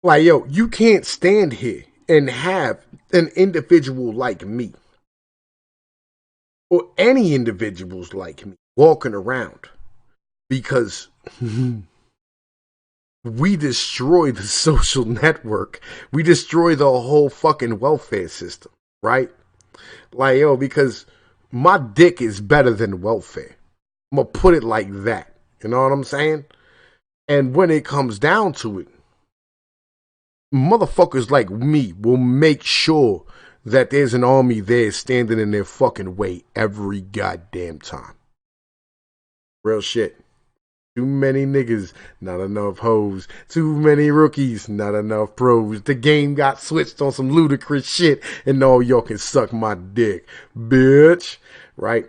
Like, yo, you can't stand here and have an individual like me or any individuals like me walking around because we destroy the social network. We destroy the whole fucking welfare system, right? Like, yo, because my dick is better than welfare. I'm gonna put it like that. You know what I'm saying? And when it comes down to it, motherfuckers like me will make sure that there's an army there standing in their fucking way every goddamn time. Real shit. Too many niggas, not enough hoes. Too many rookies, not enough pros. The game got switched on some ludicrous shit, and all y'all can suck my dick, bitch. Right?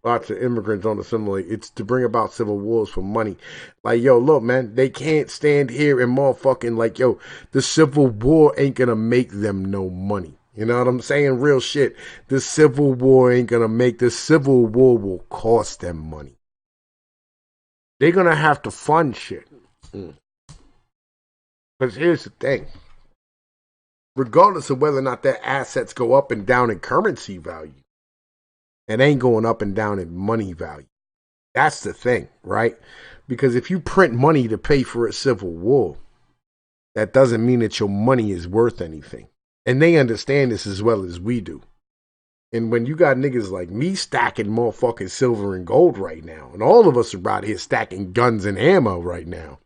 Lots of immigrants on the similar. It's to bring about civil wars for money. Like, yo, look, man, they can't stand here and motherfucking, like, yo, the civil war ain't gonna make them no money. You know what I'm saying? Real shit. The civil war ain't gonna make, the civil war will cost them money. They're gonna have to fund shit. Because here's the thing. Regardless of whether or not their assets go up and down in currency value, it ain't going up and down in money value. That's the thing, right? Because if you print money to pay for a civil war, that doesn't mean that your money is worth anything. And they understand this as well as we do. And when you got niggas like me stacking motherfucking silver and gold right now, and all of us are out here stacking guns and ammo right now,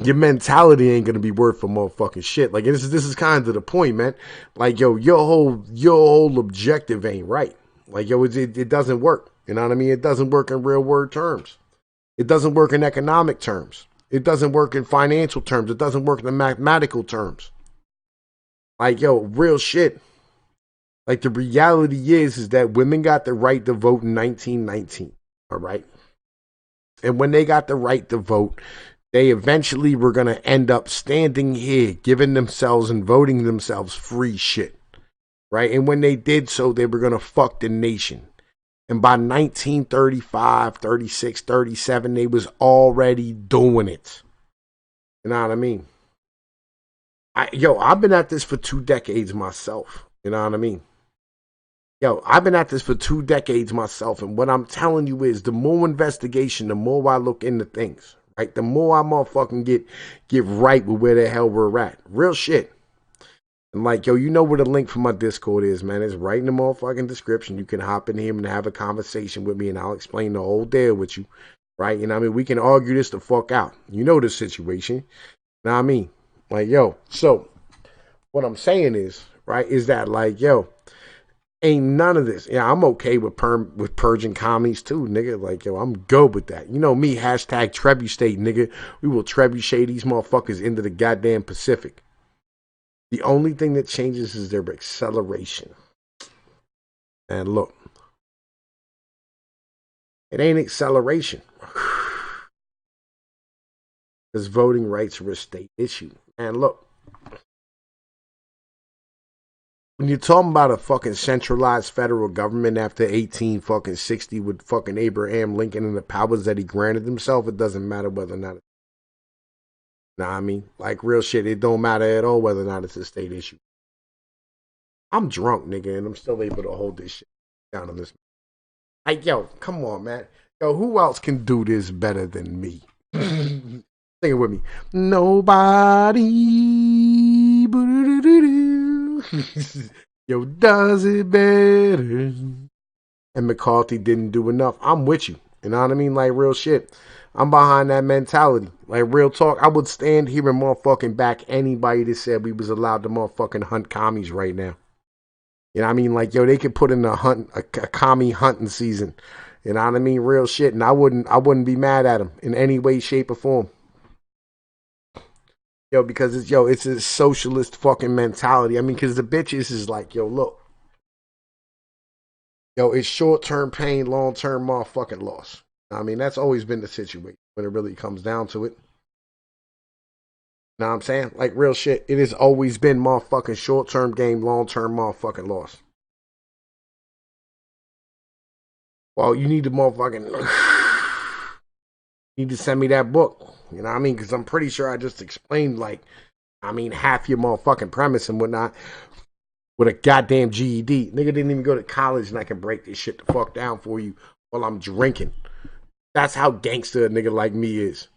your mentality ain't gonna be worth for motherfucking shit. Like, this is kind of the point, man. Like, yo, your whole objective ain't right. Like, yo, it doesn't work. You know what I mean? It doesn't work in real world terms. It doesn't work in economic terms. It doesn't work in financial terms. It doesn't work in the mathematical terms. Like, yo, real shit. Like, the reality is that women got the right to vote in 1919. All right. And when they got the right to vote, they eventually were going to end up standing here, giving themselves and voting themselves free shit. Right? And when they did so, they were going to fuck the nation. And by 1935, 36, 37, they was already doing it. You know what I mean? I've been at this for 2 decades myself. You know what I mean? I've been at this for 2 decades myself. And what I'm telling you is the more investigation, the more I look into things. Right? The more I motherfucking get right with where the hell we're at. Real shit. And like, yo, you know where the link for my Discord is, man. It's right in the motherfucking description. You can hop in here and have a conversation with me, and I'll explain the whole deal with you, right? You know what I mean? We can argue this the fuck out. You know the situation. You know what I mean? Like, yo, so what I'm saying is, right, is that like, yo, ain't none of this. Yeah, I'm okay with purging commies too, nigga. Like, yo, I'm good with that. You know me, hashtag Trebuchet, nigga. We will trebuchet these motherfuckers into the goddamn Pacific. The only thing that changes is their acceleration. And look, it ain't acceleration. Because voting rights are a state issue. And look, when you're talking about a fucking centralized federal government after 1860 with fucking Abraham Lincoln and the powers that he granted himself, it doesn't matter whether or not it's, nah, I mean, like real shit, it don't matter at all whether or not it's a state issue. I'm drunk, nigga, and I'm still able to hold this shit down on this. Like, yo, come on, man. Yo, who else can do this better than me? Sing it with me. Nobody. Yo, does it better. And McCarthy didn't do enough. I'm with you. You know what I mean? Like, real shit. I'm behind that mentality. Like, real talk. I would stand here and motherfucking back anybody that said we was allowed to motherfucking hunt commies right now. You know what I mean? Like, yo, they could put in a commie hunting season. You know what I mean? Real shit. And I wouldn't be mad at them in any way, shape, or form. Yo, because it's a socialist fucking mentality. I mean, because the bitches is like, yo, look. Yo, it's short-term pain, long-term motherfucking loss. I mean, that's always been the situation when it really comes down to it. Know what I'm saying? Like, real shit. It has always been motherfucking short-term gain, long-term motherfucking loss. Well, you need to motherfucking... you need to send me that book. You know what I mean? Because I'm pretty sure I just explained, like, I mean, half your motherfucking premise and whatnot with a goddamn GED. Nigga didn't even go to college and I can break this shit the fuck down for you while I'm drinking. That's how gangster a nigga like me is.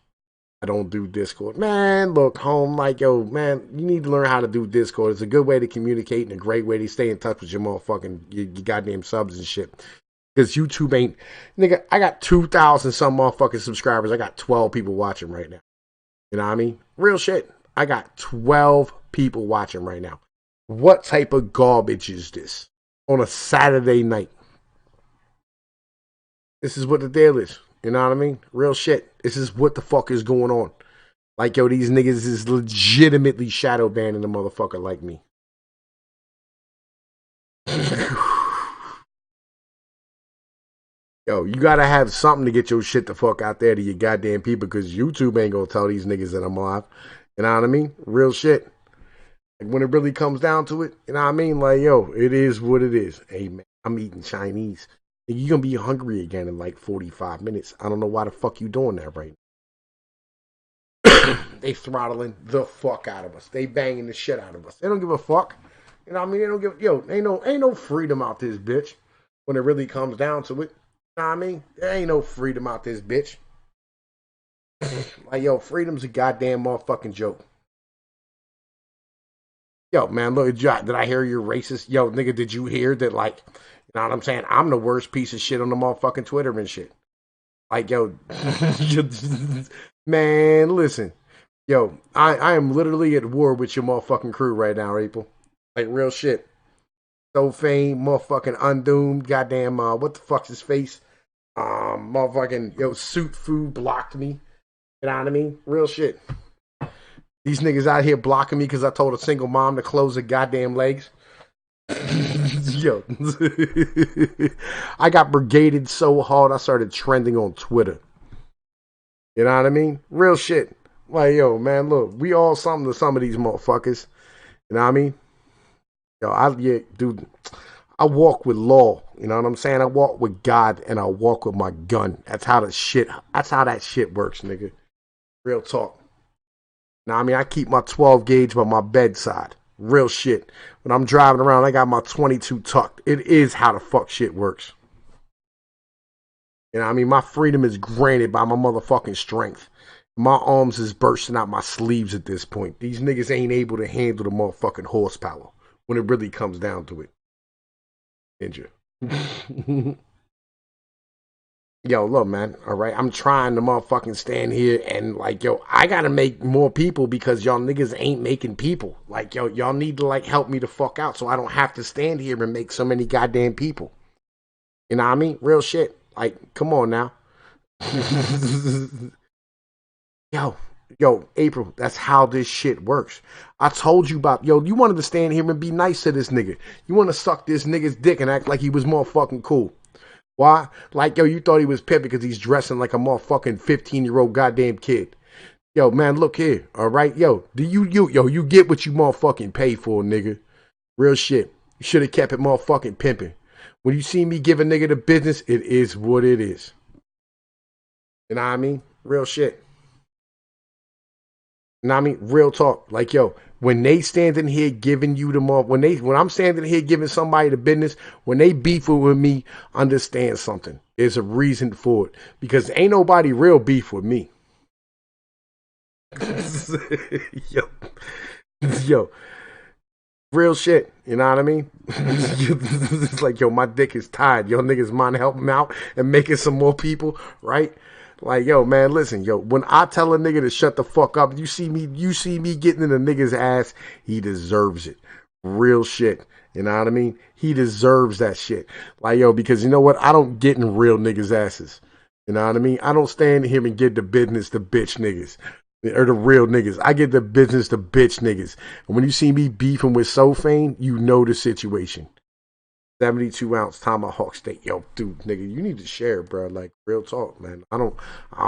I don't do Discord. Man, look, home, like, yo, man, you need to learn how to do Discord. It's a good way to communicate and a great way to stay in touch with your motherfucking, your goddamn subs and shit. Because YouTube ain't, nigga, I got 2,000 some motherfucking subscribers. I got 12 people watching right now. You know what I mean? Real shit. I got 12 people watching right now. What type of garbage is this on a Saturday night? This is what the deal is. You know what I mean? Real shit. This is what the fuck is going on. Like, yo, these niggas is legitimately shadow banning a motherfucker like me. Yo, you gotta have something to get your shit the fuck out there to your goddamn people, because YouTube ain't gonna tell these niggas that I'm alive. You know what I mean? Real shit. Like, when it really comes down to it, you know what I mean? Like, yo, it is what it is. Hey, man, I'm eating Chinese. You're gonna be hungry again in like 45 minutes. I don't know why the fuck you doing that right now. They throttling the fuck out of us. They banging the shit out of us. They don't give a fuck. You know what I mean? They don't give, yo, ain't no freedom out this bitch when it really comes down to it. You know what I mean? There ain't no freedom out this bitch. Like, yo, freedom's a goddamn motherfucking joke. Yo, man, look, did I hear you're racist? Yo, nigga, did you hear that, like, you know what I'm saying? I'm the worst piece of shit on the motherfucking Twitter and shit. Like, yo, man, listen. Yo, I am literally at war with your motherfucking crew right now, April. Like, real shit. So Fame, motherfucking Undoomed, goddamn, what the fuck's his face? Motherfucking, yo, Suit Food blocked me. You know what I mean? Real shit. These niggas out here blocking me because I told a single mom to close her goddamn legs. Yo. I got brigaded so hard I started trending on Twitter. You know what I mean? Real shit. Like, yo, man, look, we all something to some of these motherfuckers. You know what I mean? Yo, dude, I walk with law. You know what I'm saying? I walk with God and I walk with my gun. That's how that shit works, nigga. Real talk. Now, I mean, I keep my 12 gauge by my bedside. Real shit. When I'm driving around, I got my 22 tucked. It is how the fuck shit works. You know what I mean? My freedom is granted by my motherfucking strength. My arms is bursting out my sleeves at this point. These niggas ain't able to handle the motherfucking horsepower when it really comes down to it. Ninja. Yo, look, man. All right, I'm trying to motherfucking stand here and like, yo, I gotta make more people because y'all niggas ain't making people. Like, yo, y'all need to like help me the fuck out so I don't have to stand here and make so many goddamn people. You know what I mean? Real shit. Like, come on now. yo, April, that's how this shit works. I told you about, yo, you wanted to stand here and be nice to this nigga. You want to suck this nigga's dick and act like he was more fucking cool. Why? Like, yo, you thought he was pimping because he's dressing like a motherfucking 15-year-old goddamn kid. Yo, man, look here, all right? Yo, you get what you motherfucking pay for, nigga. Real shit. You should have kept it motherfucking pimping. When you see me give a nigga the business, it is what it is. You know what I mean? Real shit. You know what I mean? Real talk. Like, yo, when they standing here giving you the more, when I'm standing here giving somebody the business, when they beefing with me, understand something. There's a reason for it. Because ain't nobody real beef with me. yo, real shit. You know what I mean? It's like, yo, my dick is tired. Yo, niggas mind helping out and making some more people, right? Like, yo, man, listen, yo, when I tell a nigga to shut the fuck up, you see me getting in a nigga's ass, he deserves it. Real shit. You know what I mean? He deserves that shit. Like, yo, because you know what? I don't get in real niggas' asses. You know what I mean? I don't stand here and get the business to bitch niggas. Or the real niggas. I get the business to bitch niggas. And when you see me beefing with Sofane, you know the situation. 72-ounce tomahawk steak. Yo, dude, nigga, you need to share, bro. Like, real talk, man. I don't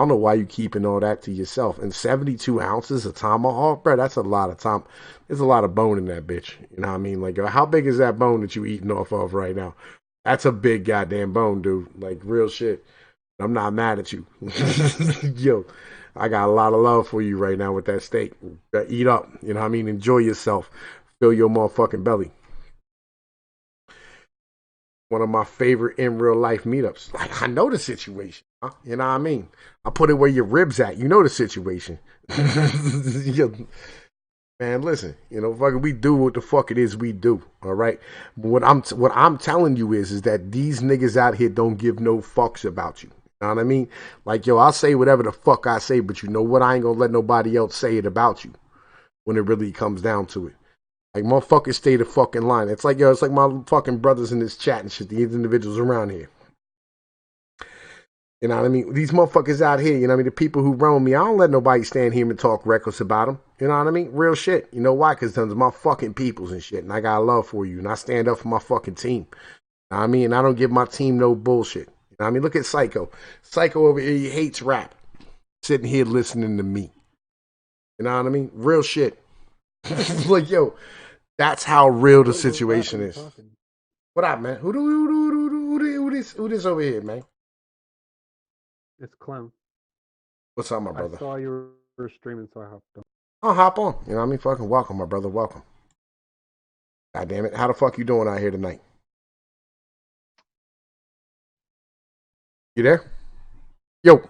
know why you keeping all that to yourself. And 72 ounces of tomahawk, bro, that's a lot of time. There's a lot of bone in that bitch. You know what I mean? Like, how big is that bone that you eating off of right now? That's a big goddamn bone, dude. Like, real shit. I'm not mad at you. Yo, I got a lot of love for you right now with that steak. Eat up. You know what I mean? Enjoy yourself. Fill your motherfucking belly. One of my favorite in real life meetups. Like, I know the situation. Huh? You know what I mean? I put it where your ribs at. You know the situation. Man, listen. You know, fucking, we do what the fuck it is we do. All right. What I'm telling you is that these niggas out here don't give no fucks about you. You know what I mean? Like, yo, I'll say whatever the fuck I say, but you know what? I ain't gonna let nobody else say it about you when it really comes down to it. Like, motherfuckers stay the fucking line. It's like, yo, it's like my fucking brothers in this chat and shit, these individuals around here. You know what I mean? These motherfuckers out here, you know what I mean? The people who roam me, I don't let nobody stand here and talk reckless about them. You know what I mean? Real shit. You know why? Because those are my fucking peoples and shit. And I got love for you. And I stand up for my fucking team. You know what I mean? And I don't give my team no bullshit. You know what I mean? Look at Psycho. Psycho over here, he hates rap. Sitting here listening to me. You know what I mean? Real shit. Like, yo, that's how real the situation is. What up, man? Who this over here, man? It's Clem. What's up, my brother? I saw you were streaming, so I hopped on. I'll hop on. You know what I mean? Fucking welcome, my brother. Welcome. God damn it. How the fuck you doing out here tonight? You there? Yo.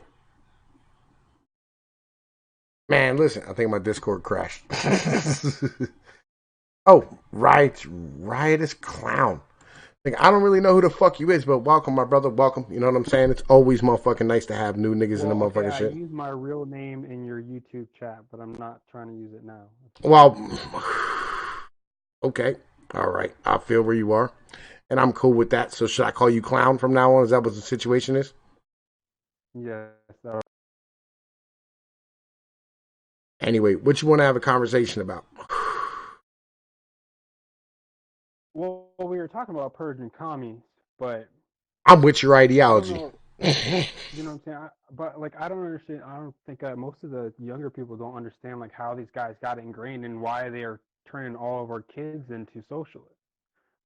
Man, listen. I think my Discord crashed. Oh, riotous clown. Like, I don't really know who the fuck you is, but welcome, my brother. Welcome. You know what I'm saying? It's always motherfucking nice to have new niggas in the motherfucking shit. I use my real name in your YouTube chat, but I'm not trying to use it now. Well, okay. All right. I feel where you are, and I'm cool with that. So should I call you Clown from now on? Is that what the situation is? Yes. Anyway, what you want to have a conversation about? Well, we were talking about purging commies, but I'm with your ideology. You know what I'm saying? But like, I don't understand. I don't think most of the younger people don't understand like how these guys got ingrained and why they are turning all of our kids into socialists.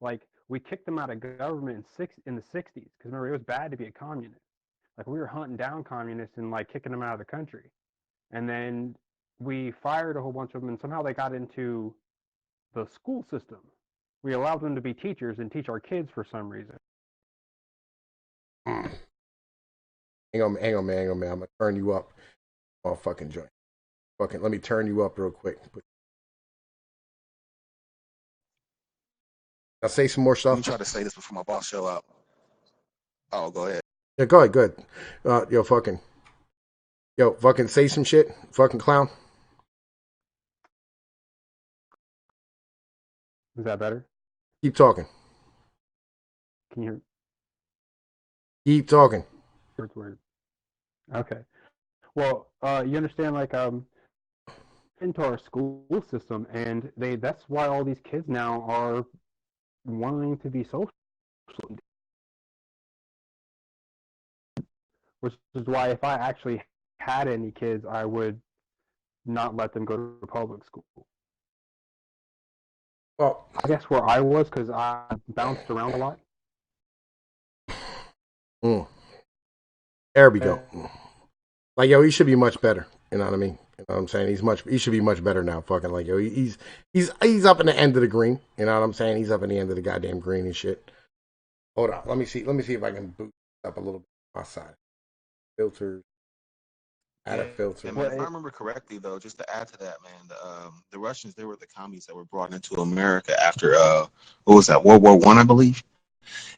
Like, we kicked them out of government in the 60s because remember, it was bad to be a communist. Like, we were hunting down communists and like kicking them out of the country, and then we fired a whole bunch of them, and somehow they got into the school system. We allowed them to be teachers and teach our kids for some reason. Hang on, man. I'm gonna turn you up. All fucking joint. Fucking, let me turn you up real quick. I'll say some more Let me stuff. try to say this before my boss show up. Oh, go ahead. Yeah, go ahead, good. Yo, fucking say some shit, fucking clown. Is that better? Keep talking. Can you hear? Keep talking. It's weird. Okay. Well, you understand, like, into our school system, and that's why all these kids now are wanting to be social, which is why if I actually had any kids, I would not let them go to public school. Well, I guess where I was, because I bounced around a lot. There we go. Like, yo, he should be much better. You know what I mean? You know what I'm saying? He should be much better now. Fucking like, yo, he's up in the end of the green. You know what I'm saying? He's up in the end of the goddamn green and shit. Hold on. Let me see if I can boost up a little bit outside. Filters. Add a filter. Yeah, man, if I remember correctly, though, just to add to that, man, the Russians, they were the commies that were brought into America after what was that, World War One, I believe.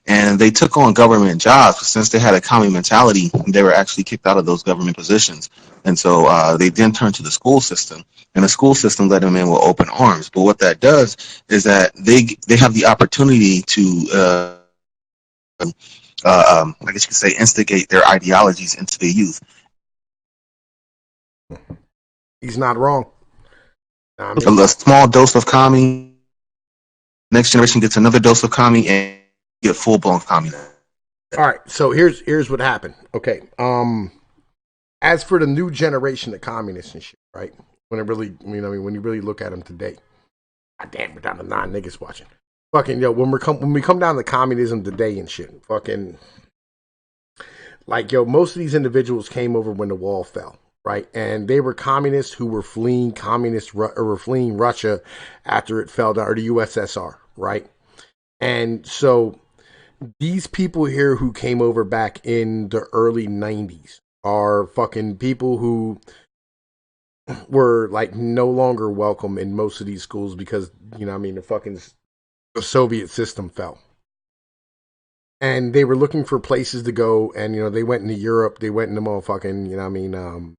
And they took on government jobs, but since they had a commie mentality, they were actually kicked out of those government positions. And so they then turned to the school system, and the school system let them in with open arms. But what that does is that they have the opportunity to, I guess you could say, instigate their ideologies into the youth. He's not wrong. A small dose of commie, next generation gets another dose of commie, and get full blown commie. All right, so here's what happened. Okay, as for the new generation of communists and shit, right? When it really, when you really look at them today, god damn, we're down to 9 niggas watching. Fucking yo, when we come down to communism today and shit, fucking like yo, most of these individuals came over when the wall fell. Right, and they were communists who were fleeing fleeing Russia after it fell down, or the USSR, right? And so these people here who came over back in the early 90s are fucking people who were like no longer welcome in most of these schools because, you know what I mean, the Soviet system fell. And they were looking for places to go, and, you know, they went into Europe, they went into motherfucking, you know what I mean,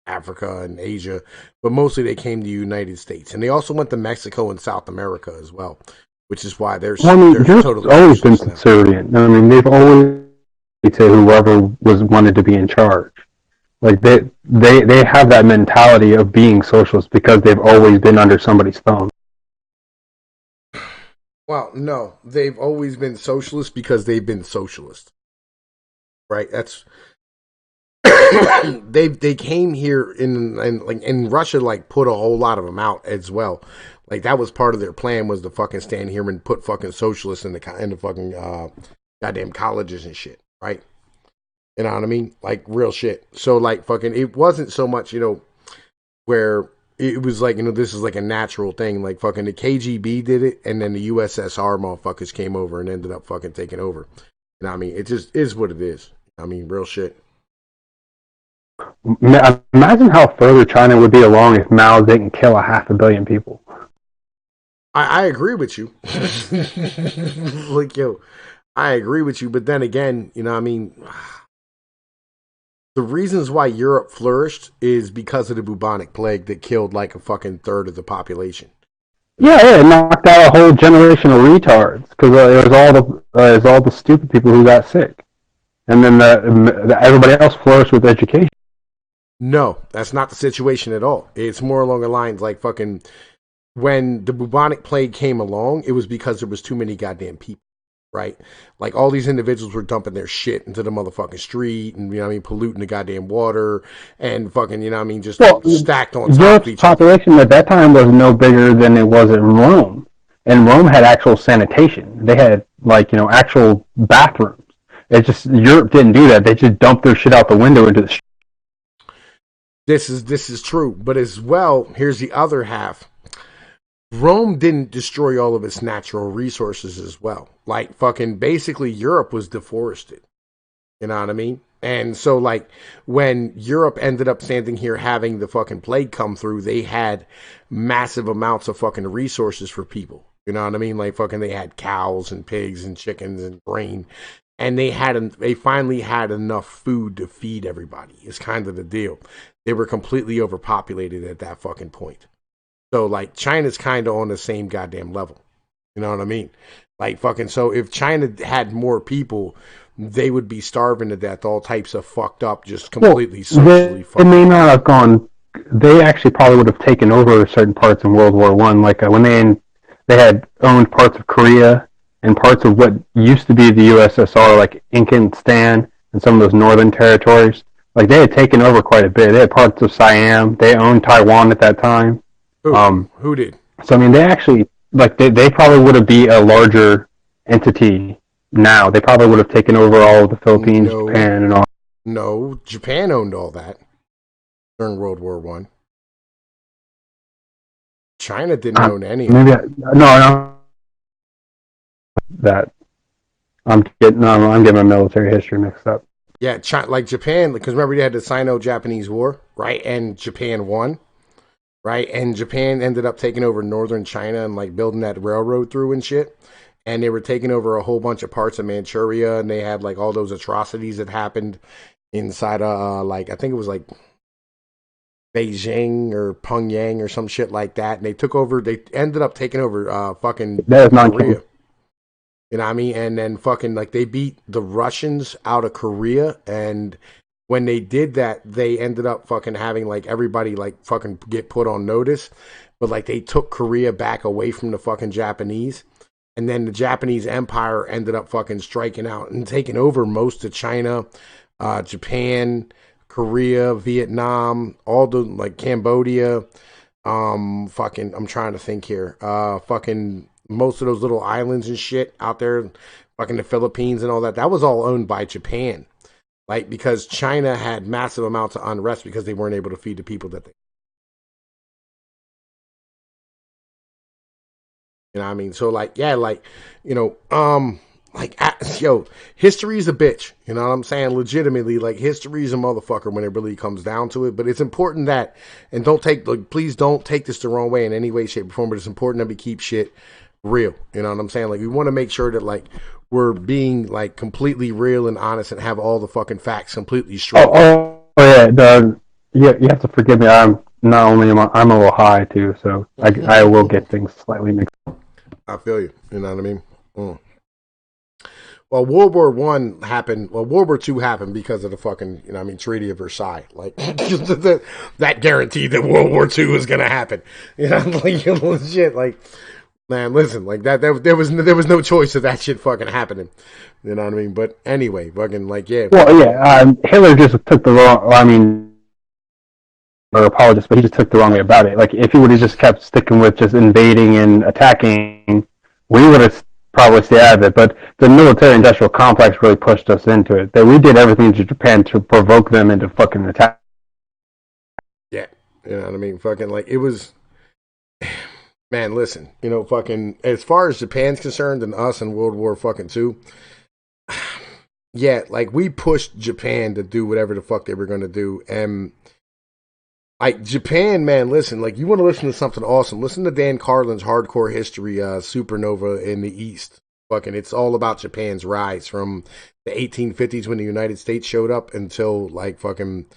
Africa and Asia, but mostly they came to the United States, and they also went to Mexico and South America as well, which is why they're totally always been subservient. I mean, they've always to whoever wanted to be in charge. Like they have that mentality of being socialist because they've always been under somebody's thumb. Well, no, they've always been socialist because they've been socialist, right? That's they came here in Russia, like put a whole lot of them out as well. Like that was part of their plan, was to fucking stand here and put fucking socialists in the fucking goddamn colleges and shit, right? You know what I mean? Like real shit. So like fucking, it wasn't so much, you know, where it was like, you know, this is like a natural thing. Like fucking the KGB did it, and then the USSR motherfuckers came over and ended up fucking taking over. You know what I mean? It just is what it is. I mean, real shit. Imagine how further China would be along if Mao didn't kill 500 million people. I agree with you. Like, yo, I agree with you. But then again, you know what I mean? The reasons why Europe flourished is because of the bubonic plague that killed like a fucking third of the population. Yeah, it knocked out a whole generation of retards because it was all the stupid people who got sick, and then everybody else flourished with education. No, that's not the situation at all. It's more along the lines like fucking when the bubonic plague came along, it was because there was too many goddamn people, right? Like all these individuals were dumping their shit into the motherfucking street and, you know what I mean, polluting the goddamn water and fucking, you know what I mean, just stacked on top of each other. Europe's population at that time was no bigger than it was in Rome. And Rome had actual sanitation. They had, like, you know, actual bathrooms. It's just, Europe didn't do that. They just dumped their shit out the window into the street. This is true, but as well, here's the other half. Rome didn't destroy all of its natural resources as well. Like fucking basically Europe was deforested. You know what I mean? And so, like, when Europe ended up standing here having the fucking plague come through, they had massive amounts of fucking resources for people. You know what I mean? Like, fucking, they had cows and pigs and chickens and grain. And they finally had enough food to feed everybody. It's kind of the deal. They were completely overpopulated at that fucking point. So, like, China's kind of on the same goddamn level. You know what I mean? Like, fucking, so if China had more people, they would be starving to death, all types of fucked up, just completely socially fucked up. They may not have gone. They actually probably would have taken over certain parts in World War One, like when they had owned parts of Korea and parts of what used to be the USSR, like Incan and some of those northern territories. Like they had taken over quite a bit. They had parts of Siam. They owned Taiwan at that time. Who did? So I mean, they actually they probably would have been a larger entity now. They probably would have taken over all of the Philippines, Japan, and all. No, Japan owned all that during World War One. China didn't own any. No. That I'm getting my military history mixed up. Yeah, like Japan, because remember they had the Sino-Japanese War, right? And Japan won, right? And Japan ended up taking over northern China and like building that railroad through and shit. And they were taking over a whole bunch of parts of Manchuria, and they had like all those atrocities that happened inside of like I think it was like Beijing or Pyongyang or some shit like that. And they ended up taking over fucking Korea. You know what I mean? And then fucking like they beat the Russians out of Korea, and when they did that, they ended up fucking having like everybody like fucking get put on notice. But like they took Korea back away from the fucking Japanese. And then the Japanese Empire ended up fucking striking out and taking over most of China, Japan, Korea, Vietnam, all the like Cambodia, I'm trying to think here. Fucking most of those little islands and shit out there, fucking the Philippines and all that. That was all owned by Japan. Like because China had massive amounts of unrest because they weren't able to feed the people that they. You know what I mean? So like, yeah, like, you know, history's a bitch. You know what I'm saying? Legitimately, like history's a motherfucker when it really comes down to it. But it's important that, and please don't take this the wrong way in any way, shape, or form. But it's important that we keep shit real. You know what I'm saying? Like we want to make sure that like we're being like completely real and honest and have all the fucking facts completely straight. You have to forgive me. I'm a little high too, so I will get things slightly mixed up. I feel you. You know what I mean? Well, World War One happened. Well, World War Two happened because of the fucking, you know, what I mean, Treaty of Versailles. Like that guaranteed that World War Two was gonna happen. You know, like shit. Like, man, listen, like that. There was no choice of that shit fucking happening. You know what I mean? But anyway, fucking like yeah. Well, yeah. Hitler just took the wrong. I mean. Or apologist, but he just took the wrong way about it. Like, if he would have just kept sticking with just invading and attacking, we would have probably stayed out of it. But the military-industrial complex really pushed us into it. That we did everything to Japan to provoke them into fucking attack. Yeah, you know what I mean? Fucking, like, it was... Man, listen, you know, fucking... As far as Japan's concerned and us in World War fucking II, yeah, like, we pushed Japan to do whatever the fuck they were going to do, and... Like Japan, man, listen, like you want to listen to something awesome. Listen to Dan Carlin's Hardcore History, Supernova in the East. Fucking, it's all about Japan's rise from the 1850s when the United States showed up until like fucking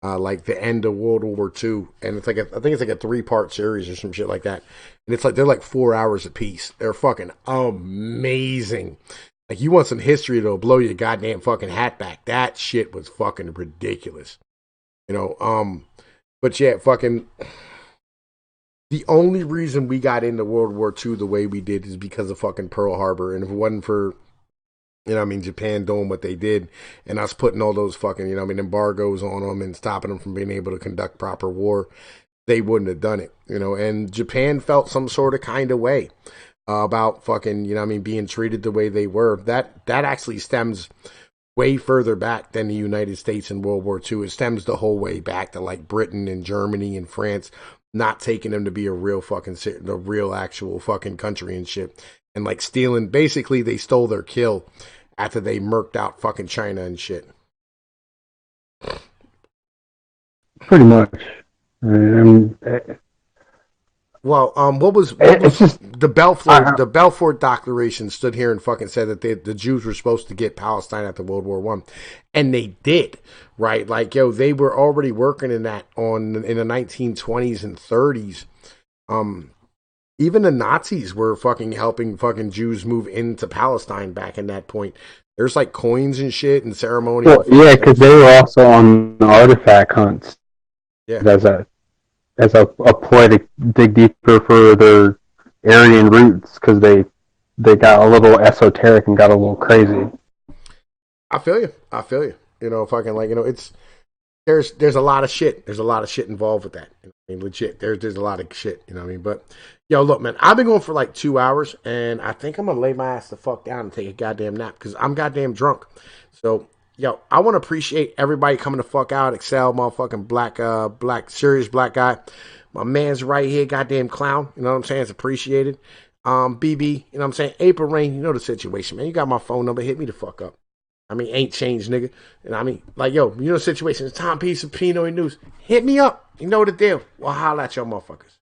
like the end of World War II. And it's like I think it's like a 3-part series or some shit like that. And it's like they're like 4 hours a piece. They're fucking amazing. Like you want some history that'll blow your goddamn fucking hat back. That shit was fucking ridiculous. You know, but yeah, fucking, the only reason we got into World War II the way we did is because of fucking Pearl Harbor. And if it wasn't for, you know, I mean, Japan doing what they did and us putting all those fucking, you know, I mean, embargoes on them and stopping them from being able to conduct proper war, they wouldn't have done it, you know. And Japan felt some sort of kind of way about fucking, you know, I mean, being treated the way they were. That actually stems way further back than the United States in World War II. It stems the whole way back to like Britain and Germany and France not taking them to be a real fucking, the real actual fucking country and shit. And like stealing, basically they stole their kill after they murked out fucking China and shit. Pretty much. Um, Well, what was it's just the Balfour Declaration stood here and fucking said that the Jews were supposed to get Palestine after World War One, and they did, right? Like, yo, they were already working in that in the 1920s and 30s. Even the Nazis were fucking helping fucking Jews move into Palestine back in that point. There's like coins and shit and ceremonial. well, yeah, because they were also on the artifact hunts Yeah. as a ploy to dig deeper for their Aryan roots, because they got a little esoteric and got a little crazy. I feel you. You know, fucking like, you know, it's there's a lot of shit. There's a lot of shit involved with that. I mean, legit. There's a lot of shit. You know what I mean? But yo, look, man, I've been going for like 2 hours, and I think I'm gonna lay my ass the fuck down and take a goddamn nap because I'm goddamn drunk. So, yo, I want to appreciate everybody coming the fuck out. Excel, motherfucking black, serious black guy. My man's right here, goddamn clown. You know what I'm saying? It's appreciated. BB, you know what I'm saying? April Rain, you know the situation, man. You got my phone number. Hit me the fuck up. I mean, ain't changed, nigga. And I mean, like, yo, you know the situation. It's timepiece of Pnoid News. Hit me up. You know the deal. Well, holla at y'all motherfuckers.